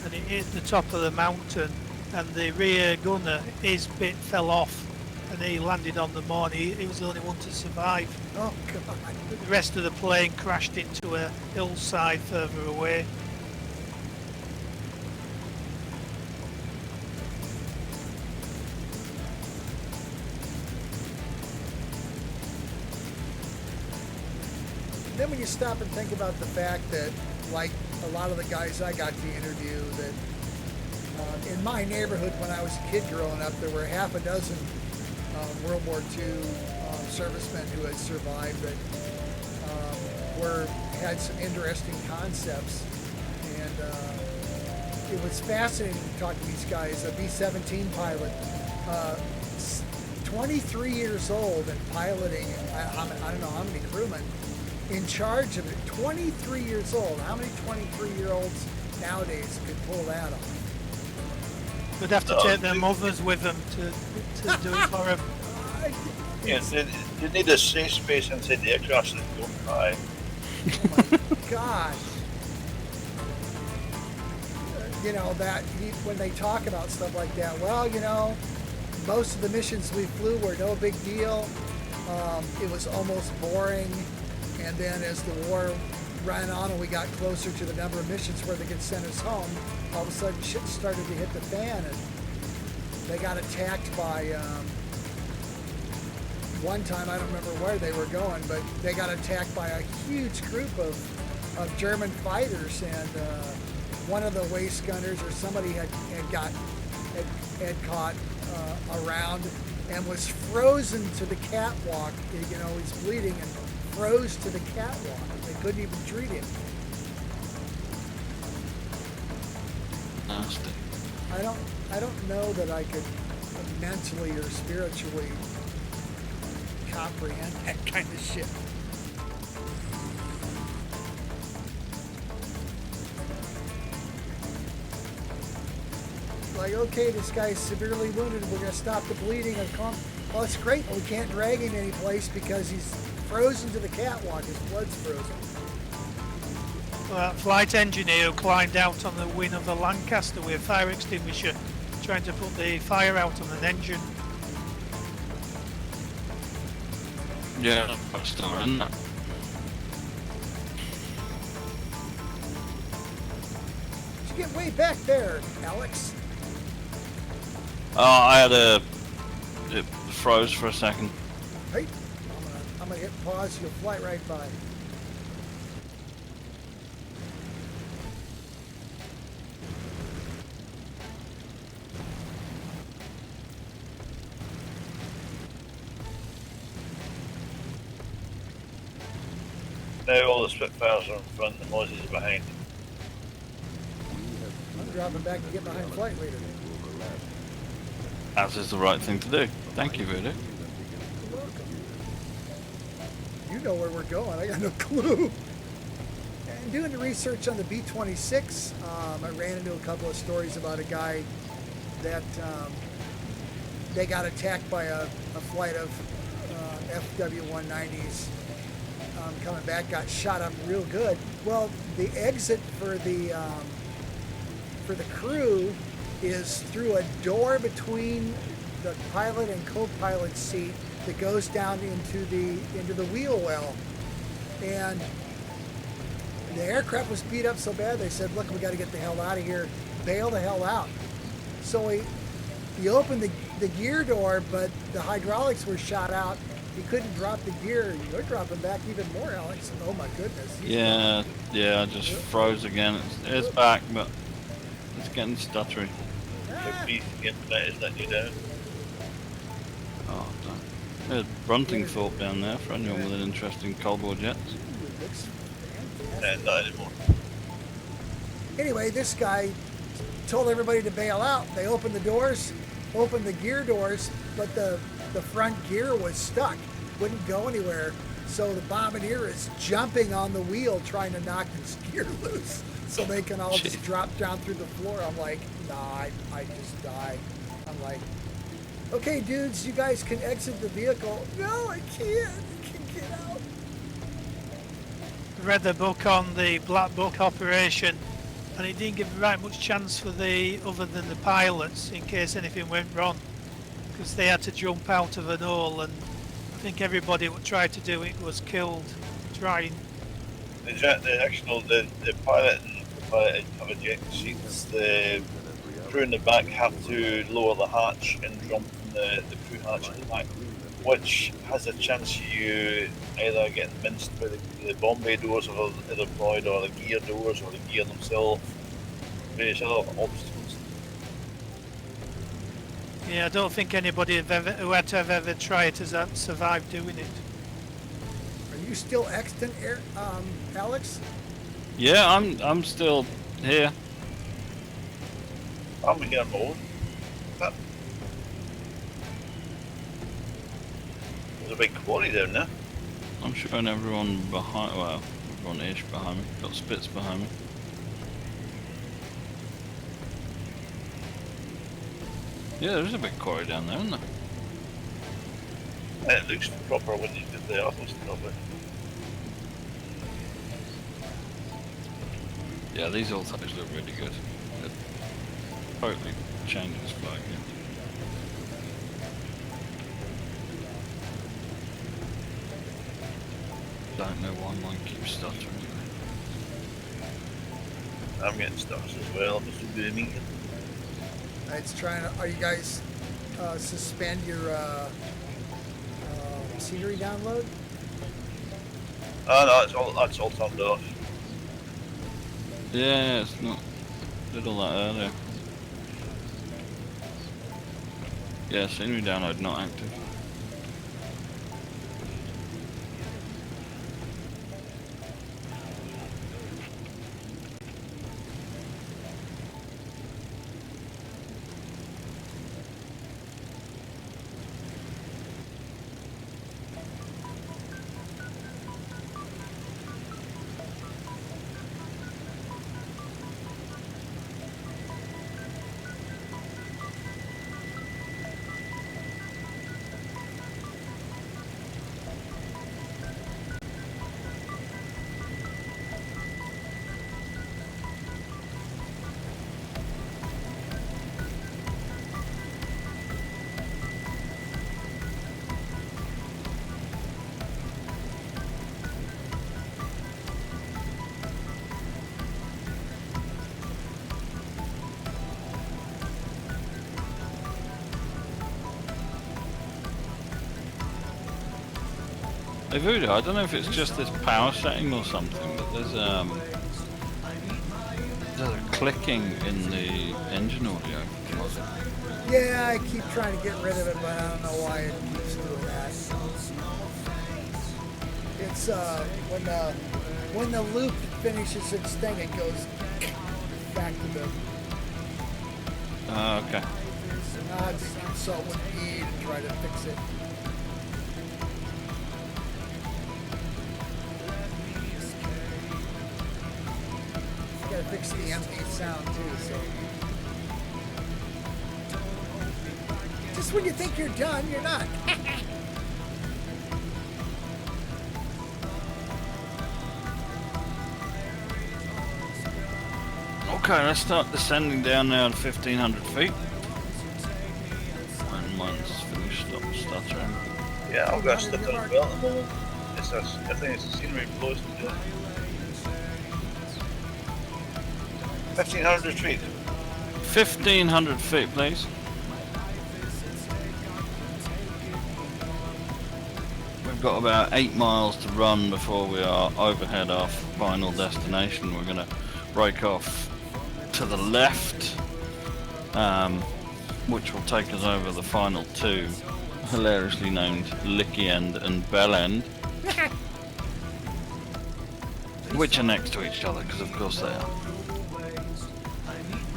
and it hit the top of the mountain, and the rear gunner, his bit fell off, and he landed on the morn. He was the only one to survive. Oh, God. The rest of the plane crashed into a hillside further away. Then when you stop and think about the fact that, like a lot of the guys I got to interview, that in my neighborhood when I was a kid growing up, there were half a dozen World War II servicemen who had survived that had some interesting concepts. And it was fascinating to talk to these guys. A B-17 pilot, 23 years old and piloting, I don't know how many crewmen, in charge of it, 23 years old. How many 23-year-olds nowadays could pull that off? They'd have to take their mothers with them to do it for them. Yes, you need a safe space inside the aircraft so they don't fly. Oh my God. You know, when they talk about stuff like that, well, you know, most of the missions we flew were no big deal. It was almost boring. And then as the war ran on and we got closer to the number of missions where they could send us home, all of a sudden shit started to hit the fan, and they got attacked by, one time, I don't remember where they were going, but they got attacked by a huge group of German fighters, and one of the waist gunners or somebody had caught around and was frozen to the catwalk. You know, he's bleeding and froze to the catwalk. They couldn't even treat him. Nasty. I don't know that I could mentally or spiritually comprehend that kind of shit. Like, okay, this guy's severely wounded, we're going to stop the bleeding and calm. Well, it's great, but we can't drag him any place because he's frozen to the catwalk. His blood's frozen. Well, that flight engineer who climbed out on the wing of the Lancaster with a fire extinguisher, trying to put the fire out on an engine. Yeah, that's still in there. Did you get way back there, Alex? I had it froze for a second. Hey, I'm gonna hit pause. You'll fly right by. Now all the Spitfires are in front, the Mozzies are behind. I'm dropping back to get behind flight leader. As is the right thing to do. Thank you, Voodoo. You're welcome. You know where we're going. I got no clue. And doing the research on the B-26, I ran into a couple of stories about a guy that they got attacked by a flight of FW-190s. Coming back, got shot up real good. Well, the exit for the crew is through a door between the pilot and co-pilot seat that goes down into the wheel well. And the aircraft was beat up so bad they said, look, we got to get the hell out of here, bail the hell out. So he opened the gear door, but the hydraulics were shot out. He couldn't drop the gear. You're dropping back even more, Alex. Oh my goodness. Yeah, I just froze again. It's back, but it's getting stuttery. The beast again tonight is letting you down. Oh, damn. There's Bruntingthorpe down there for anyone with an interest in Cold War jets. Looks Not anymore. Anyway, this guy told everybody to bail out. They opened the doors, opened the gear doors, but the front gear was stuck, wouldn't go anywhere. So the bombardier is jumping on the wheel trying to knock his gear loose so they can all just drop down through the floor. I'm like, nah, I just die. I'm like, okay, dudes, you guys can exit the vehicle. No, I can't. I can't get out. Read the book on the Black Book operation, and it didn't give right much chance for other than the pilots in case anything went wrong, because they had to jump out of an hole, and I think everybody who tried to do it was killed trying. The pilot and the pilot have ejected seats. The crew in the back have to lower the hatch and jump from the crew hatch in the back, which has a chance of you either getting minced by the bomb bay doors or the deployed, or the gear doors, or the gear themselves, various other obstacles. Yeah, I don't think anybody who had to have ever tried has survived doing it. Are you still extant, Alex? Yeah, I'm still here. I'm here mode. There's a big quarry down there. I'm showing everyone behind, well, everyone-ish behind me. Got Spits behind me. Yeah, there's a big quarry down there, isn't there? It looks proper when you did the others proper. Yeah, these autos look really good. It totally changes flag. Yeah. Don't know why mine keeps stuttering. I'm getting stuck as well. I'm just doing a meeting. It's trying to. Are you guys suspend your scenery download? Oh no, that's all turned off. Yeah, it's not. Did all that earlier. Yeah, scenery download not active. Hey Voodoo, I don't know if it's just this power setting or something, but there's a clicking in the engine audio. Yeah, I keep trying to get rid of it, but I don't know why it keeps doing that. It's when the loop finishes its thing, it goes back to the. Okay. I'll just consult with E to try to fix it. Gotta fix the empty sound too, so. Just when you think you're done, you're not. Okay, let's start descending down now to 1,500 feet. And mine's finished up stuttering. Yeah, I've got stuff as well at the moment. I think it's the scenery close to do. 1,500 feet. 1,500 feet, please. We've got about 8 miles to run before we are overhead our final destination. We're going to break off to the left, which will take us over the final two, hilariously named Licky End and Bell End, which are next to each other, because of course they are.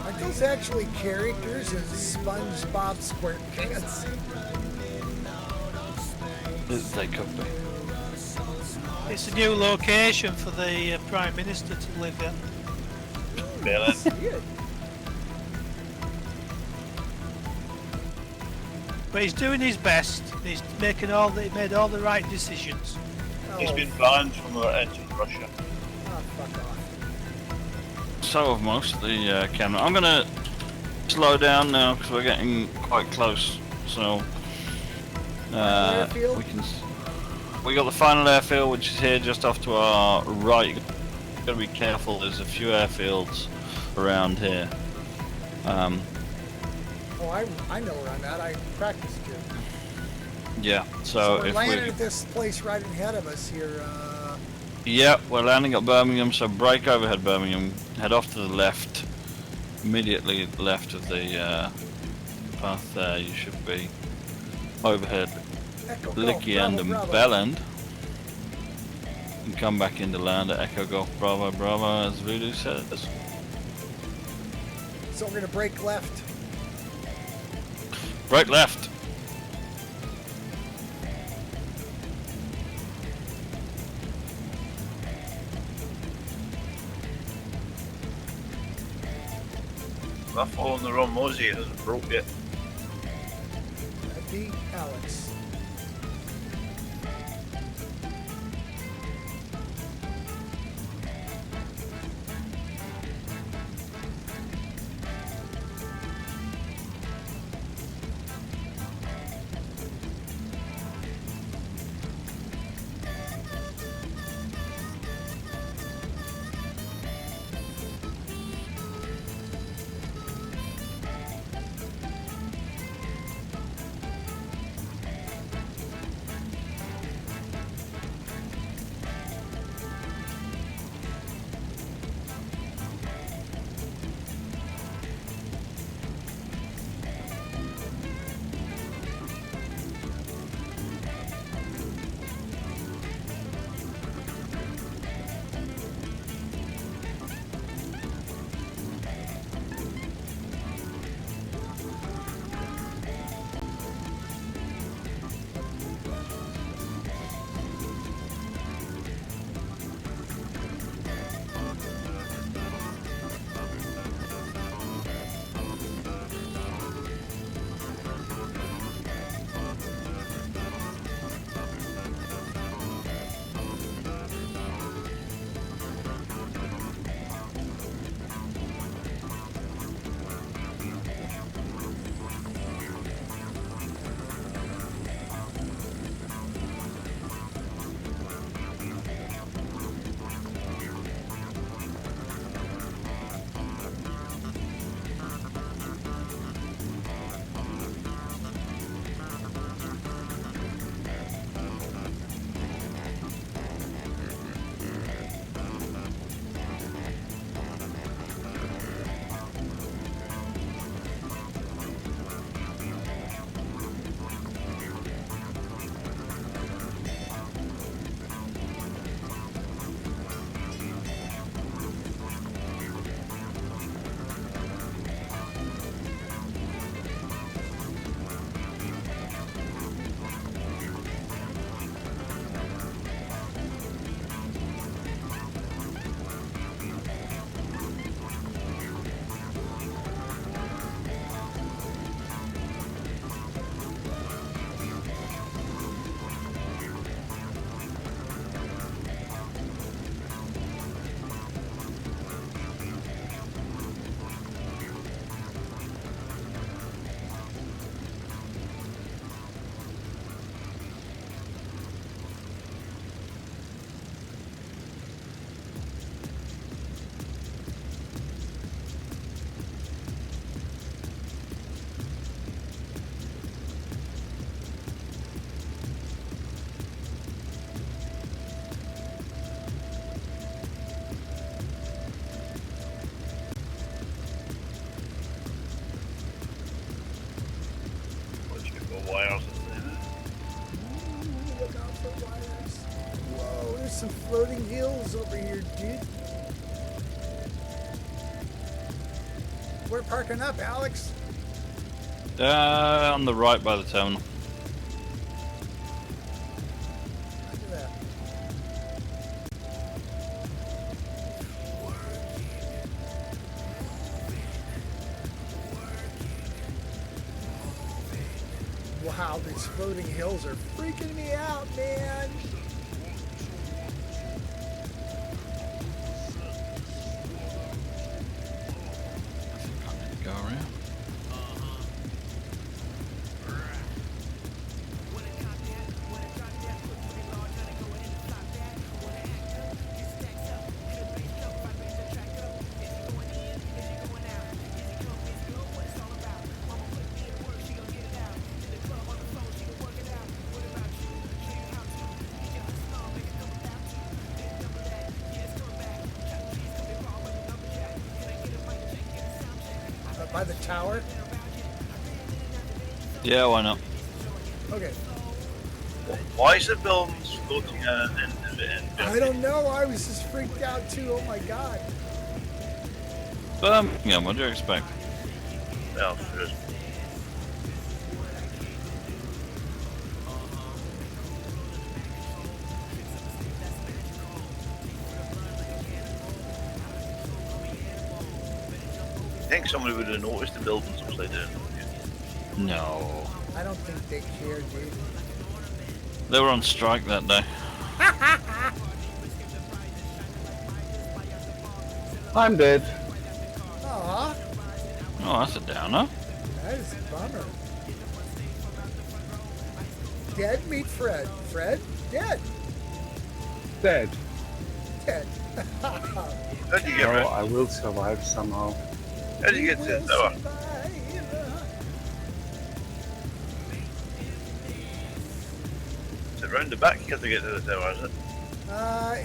Are those actually characters in SpongeBob SquarePants? They could be. It's a new location for the Prime Minister to live in. But he's doing his best. He's making he made all the right decisions. He's been banned from entering Russia. Oh, fuck off. So have most of the camera. I'm gonna slow down now because we're getting quite close. So Airfield? we got the final airfield, which is here just off to our right. You've got to be careful. There's a few airfields around here. Oh, I know where I'm at. I practiced here. Yeah. So we're if landing we at this place right ahead of us here. yeah, we're landing at Birmingham. So break overhead Birmingham. Head off to the left. Immediately left of the path there, you should be overhead Echo Licky End and Bell End. And come back into land at Echo Golf Bravo Bravo, as Voodoo says. So we're going to break left. Break left. If I'm following the wrong mosey, it hasn't broke yet. That'd be Alex. hills over here, dude. We're parking up, Alex. On the right by the terminal. Look at that. Wow, these floating hills are freaking me out, man. Go around. By the tower? Yeah, why not? Okay. Why is the buildings floating in? I don't know. I was just freaked out too. Oh my god. Birmingham, what do you expect? Well, sure. I think somebody would have noticed the buildings upside down. No. I don't think they care, dude. They were on strike that day. I'm dead. Aw, Oh, that's a downer. that is a bummer. Dead meet Fred. Fred? Dead. Dead. Dead. How'd you get No, around? I will survive somehow. How'd you get to the tower? Is it round the back you have to get to the tower, is it?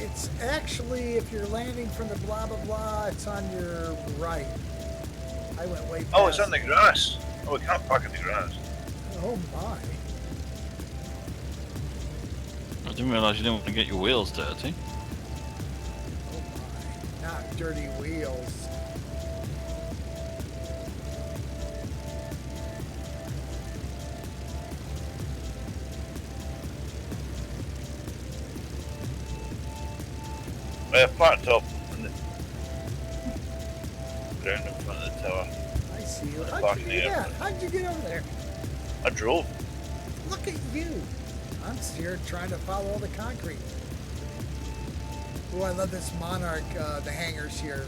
It's actually, if you're landing from the blah blah blah, it's on your right. I went way past. Oh, it's on the grass. Oh, we can't park in the grass. Oh my. I didn't realise you didn't want to get your wheels dirty. Oh my. Not dirty wheels. Well, parked up on the ground in front of the tower. I see you. Parking How'd you do the that? airport. How'd you get over there? I drove. Look at you. I'm here trying to follow all the concrete. Oh, I love this Monarch, the hangars here.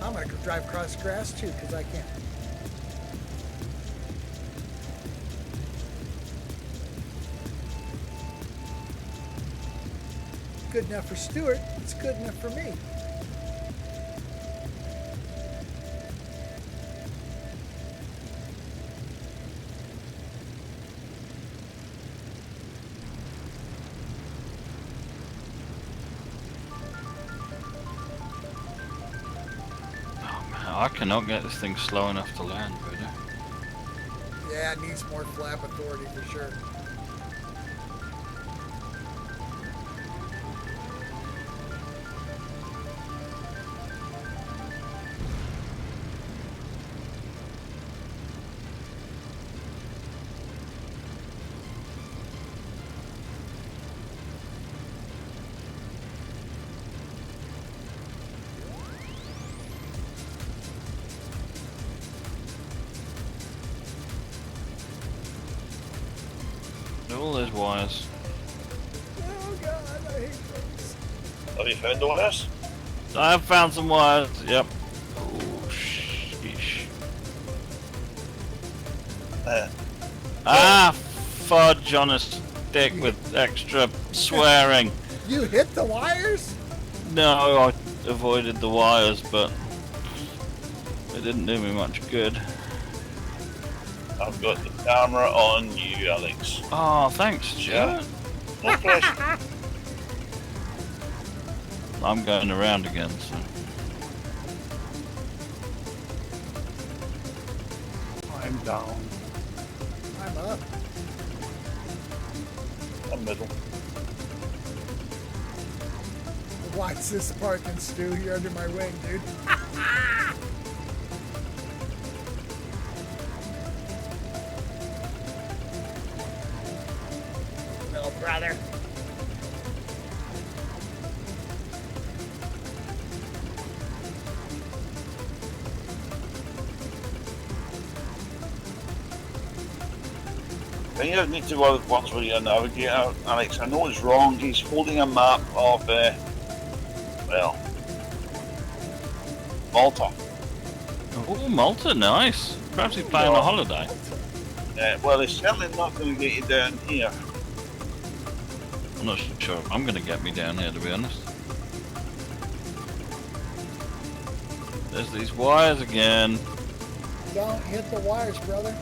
I'm gonna go drive across grass too, because I can. Good enough for Stuart, it's good enough for me. I cannot get this thing slow enough to land, Buddha. Yeah, it needs more flap authority for sure. All those wires. Oh god, I hate things. Have you found the wires? I have found some wires, yep. Oh, sheesh. Fudge on a stick with extra swearing. You hit the wires? No, I avoided the wires, but it didn't do me much good. I've got the camera on you, Alex. Oh, thanks, Stuart. No pressure. I'm going around again, so. I'm down. I'm up. I'm middle. Watch this parking, Stu. You're under my wing, dude. Little brother. I think I need to work once with your navigator, Alex. I know it's wrong. He's holding a map of, well, Malta. Oh, Malta, nice. Perhaps he's planning a holiday. Well, it's certainly not going to get you down here. I'm not sure if I'm going to get me down here, to be honest. There's these wires again. Don't hit the wires, brother.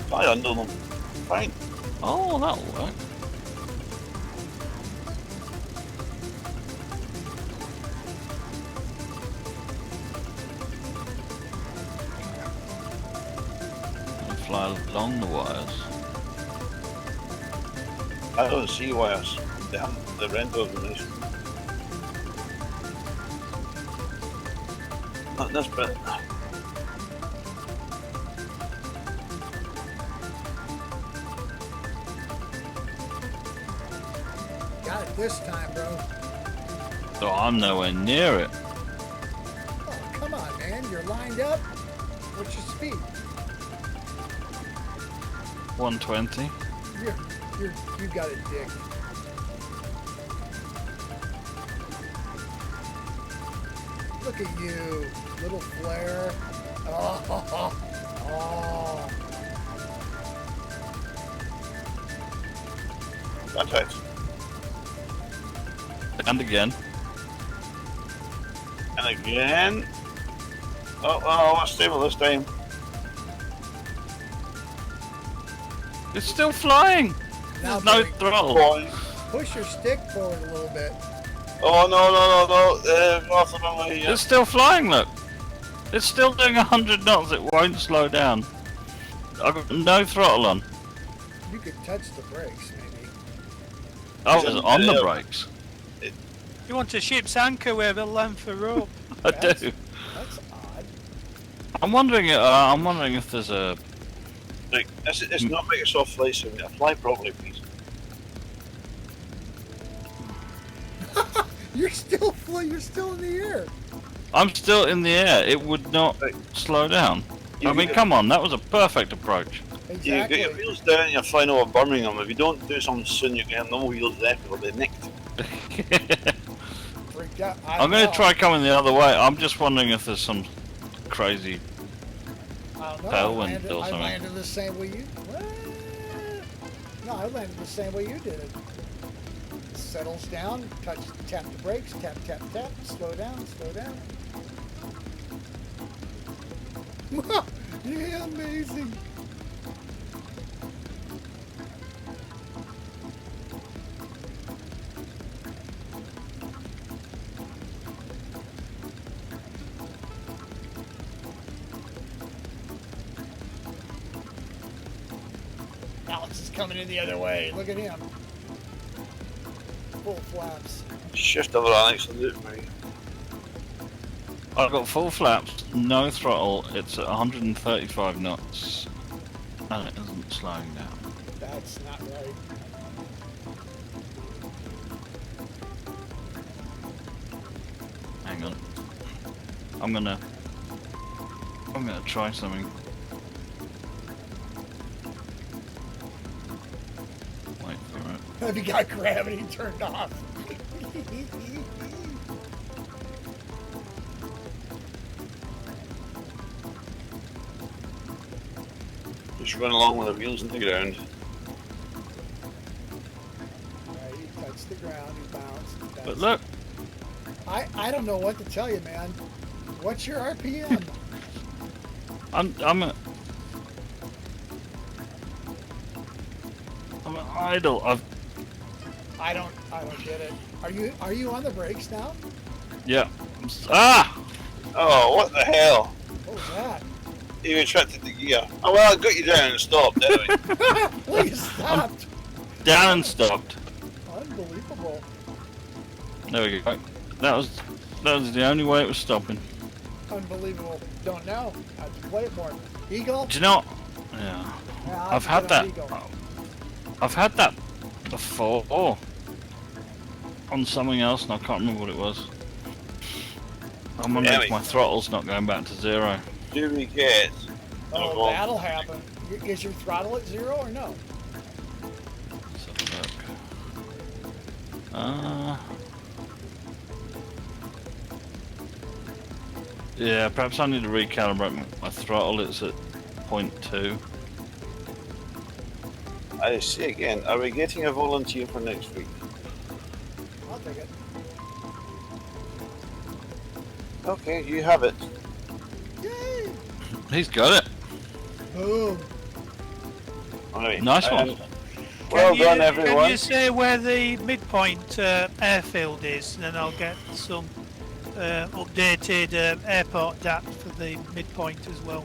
Fly under them. Fine. Oh, that'll work. I'll fly along the wires. I don't see wires. Damn, the rentals are nice. Not this bit. Got it this time, bro. So I'm nowhere near it. Oh, come on, man. You're lined up. What's your speed? 120. You got a dick. Look at you, little flare. Oh. That's it. And again. And again. Oh, well, I'm stable this time. It's still flying. Now, There's no buddy, throttle. Boy. push your stick forward a little bit. Oh, no. Nothing on me yet. It's still flying, look. It's still doing 100 knots. It won't slow down. I've got no throttle on. You could touch the brakes, maybe. I was on the brakes. You want a ship's anchor with a length of rope? I That's- do. That's odd. I'm wondering if there's a. Look, it's not Microsoft Flight Simulator. Fly properly, please. You're still in the air. I'm still in the air. It would not Right. slow down. You I mean, get- come on, that was a perfect approach. You Exactly. get your wheels down and you're flying over Birmingham. If you don't do something soon, you can have no wheels left or they're nicked. Freaked out. I'm going to try coming the other way. I'm just wondering if there's some crazy. I don't know. tailwind or I something. landed the same way you. No, I landed the same way you did it. Settles down, tap the brakes, tap, slow down. Yeah, amazing. Alex is coming in the other way. Look at him. Full flaps. Shift over Alex and do it for me. I've got full flaps, no throttle. It's at 135 knots, and it isn't slowing down. That's not right. Hang on. I'm gonna try something. Wait for it. Have you got gravity turned off? Just run along with the wheels in the ground. Right, you touch the ground, you bounce. But look, I don't know what to tell you, man. What's your RPM? I'm idle. I don't get it. Are you on the brakes now? Yeah. Ah! Oh, what the hell? What was that? You retracted the gear. Oh well, I got you down and stopped anyway. Well, you stopped. Down and stopped. Unbelievable. There we go. That was the only way it was stopping. Unbelievable. Don't know. I have to play it more. Eagle? Do you know? Yeah. Yeah, I'll I've have had to get that. on Eagle. I've had that before on something else, and I can't remember what it was. I'm wondering if my throttle's not going back to 0. Do we get? Oh, that'll happen. Is your throttle at 0 or no? Let's have a look. Yeah, perhaps I need to recalibrate my throttle. It's at 0.2. I see again. Are we getting a volunteer for next week? I'll take it. Okay, you have it. Yay! He's got it. Boom. Right. Nice one. Well done, everyone. Can you say where the midpoint airfield is, and then I'll get some updated airport data for the midpoint as well.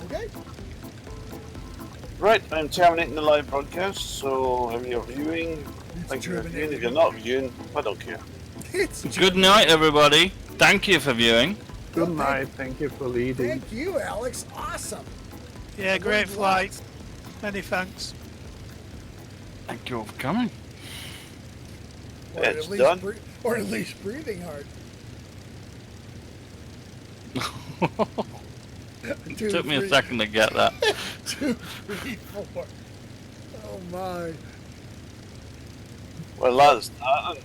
Okay. Right, I'm terminating the live broadcast. So if you're viewing, thank you for viewing. If you're not viewing, I don't care. It's Good night, everybody. Thank you for viewing. Good night. Thank you for leading. Thank you, Alex. Awesome. Yeah, great flight. Many thanks. Thank you all for coming. Or It's at least done. or at least breathing hard. Two, Took me a three. second to get that. 2, 3, 4. Oh my. Well, that's that.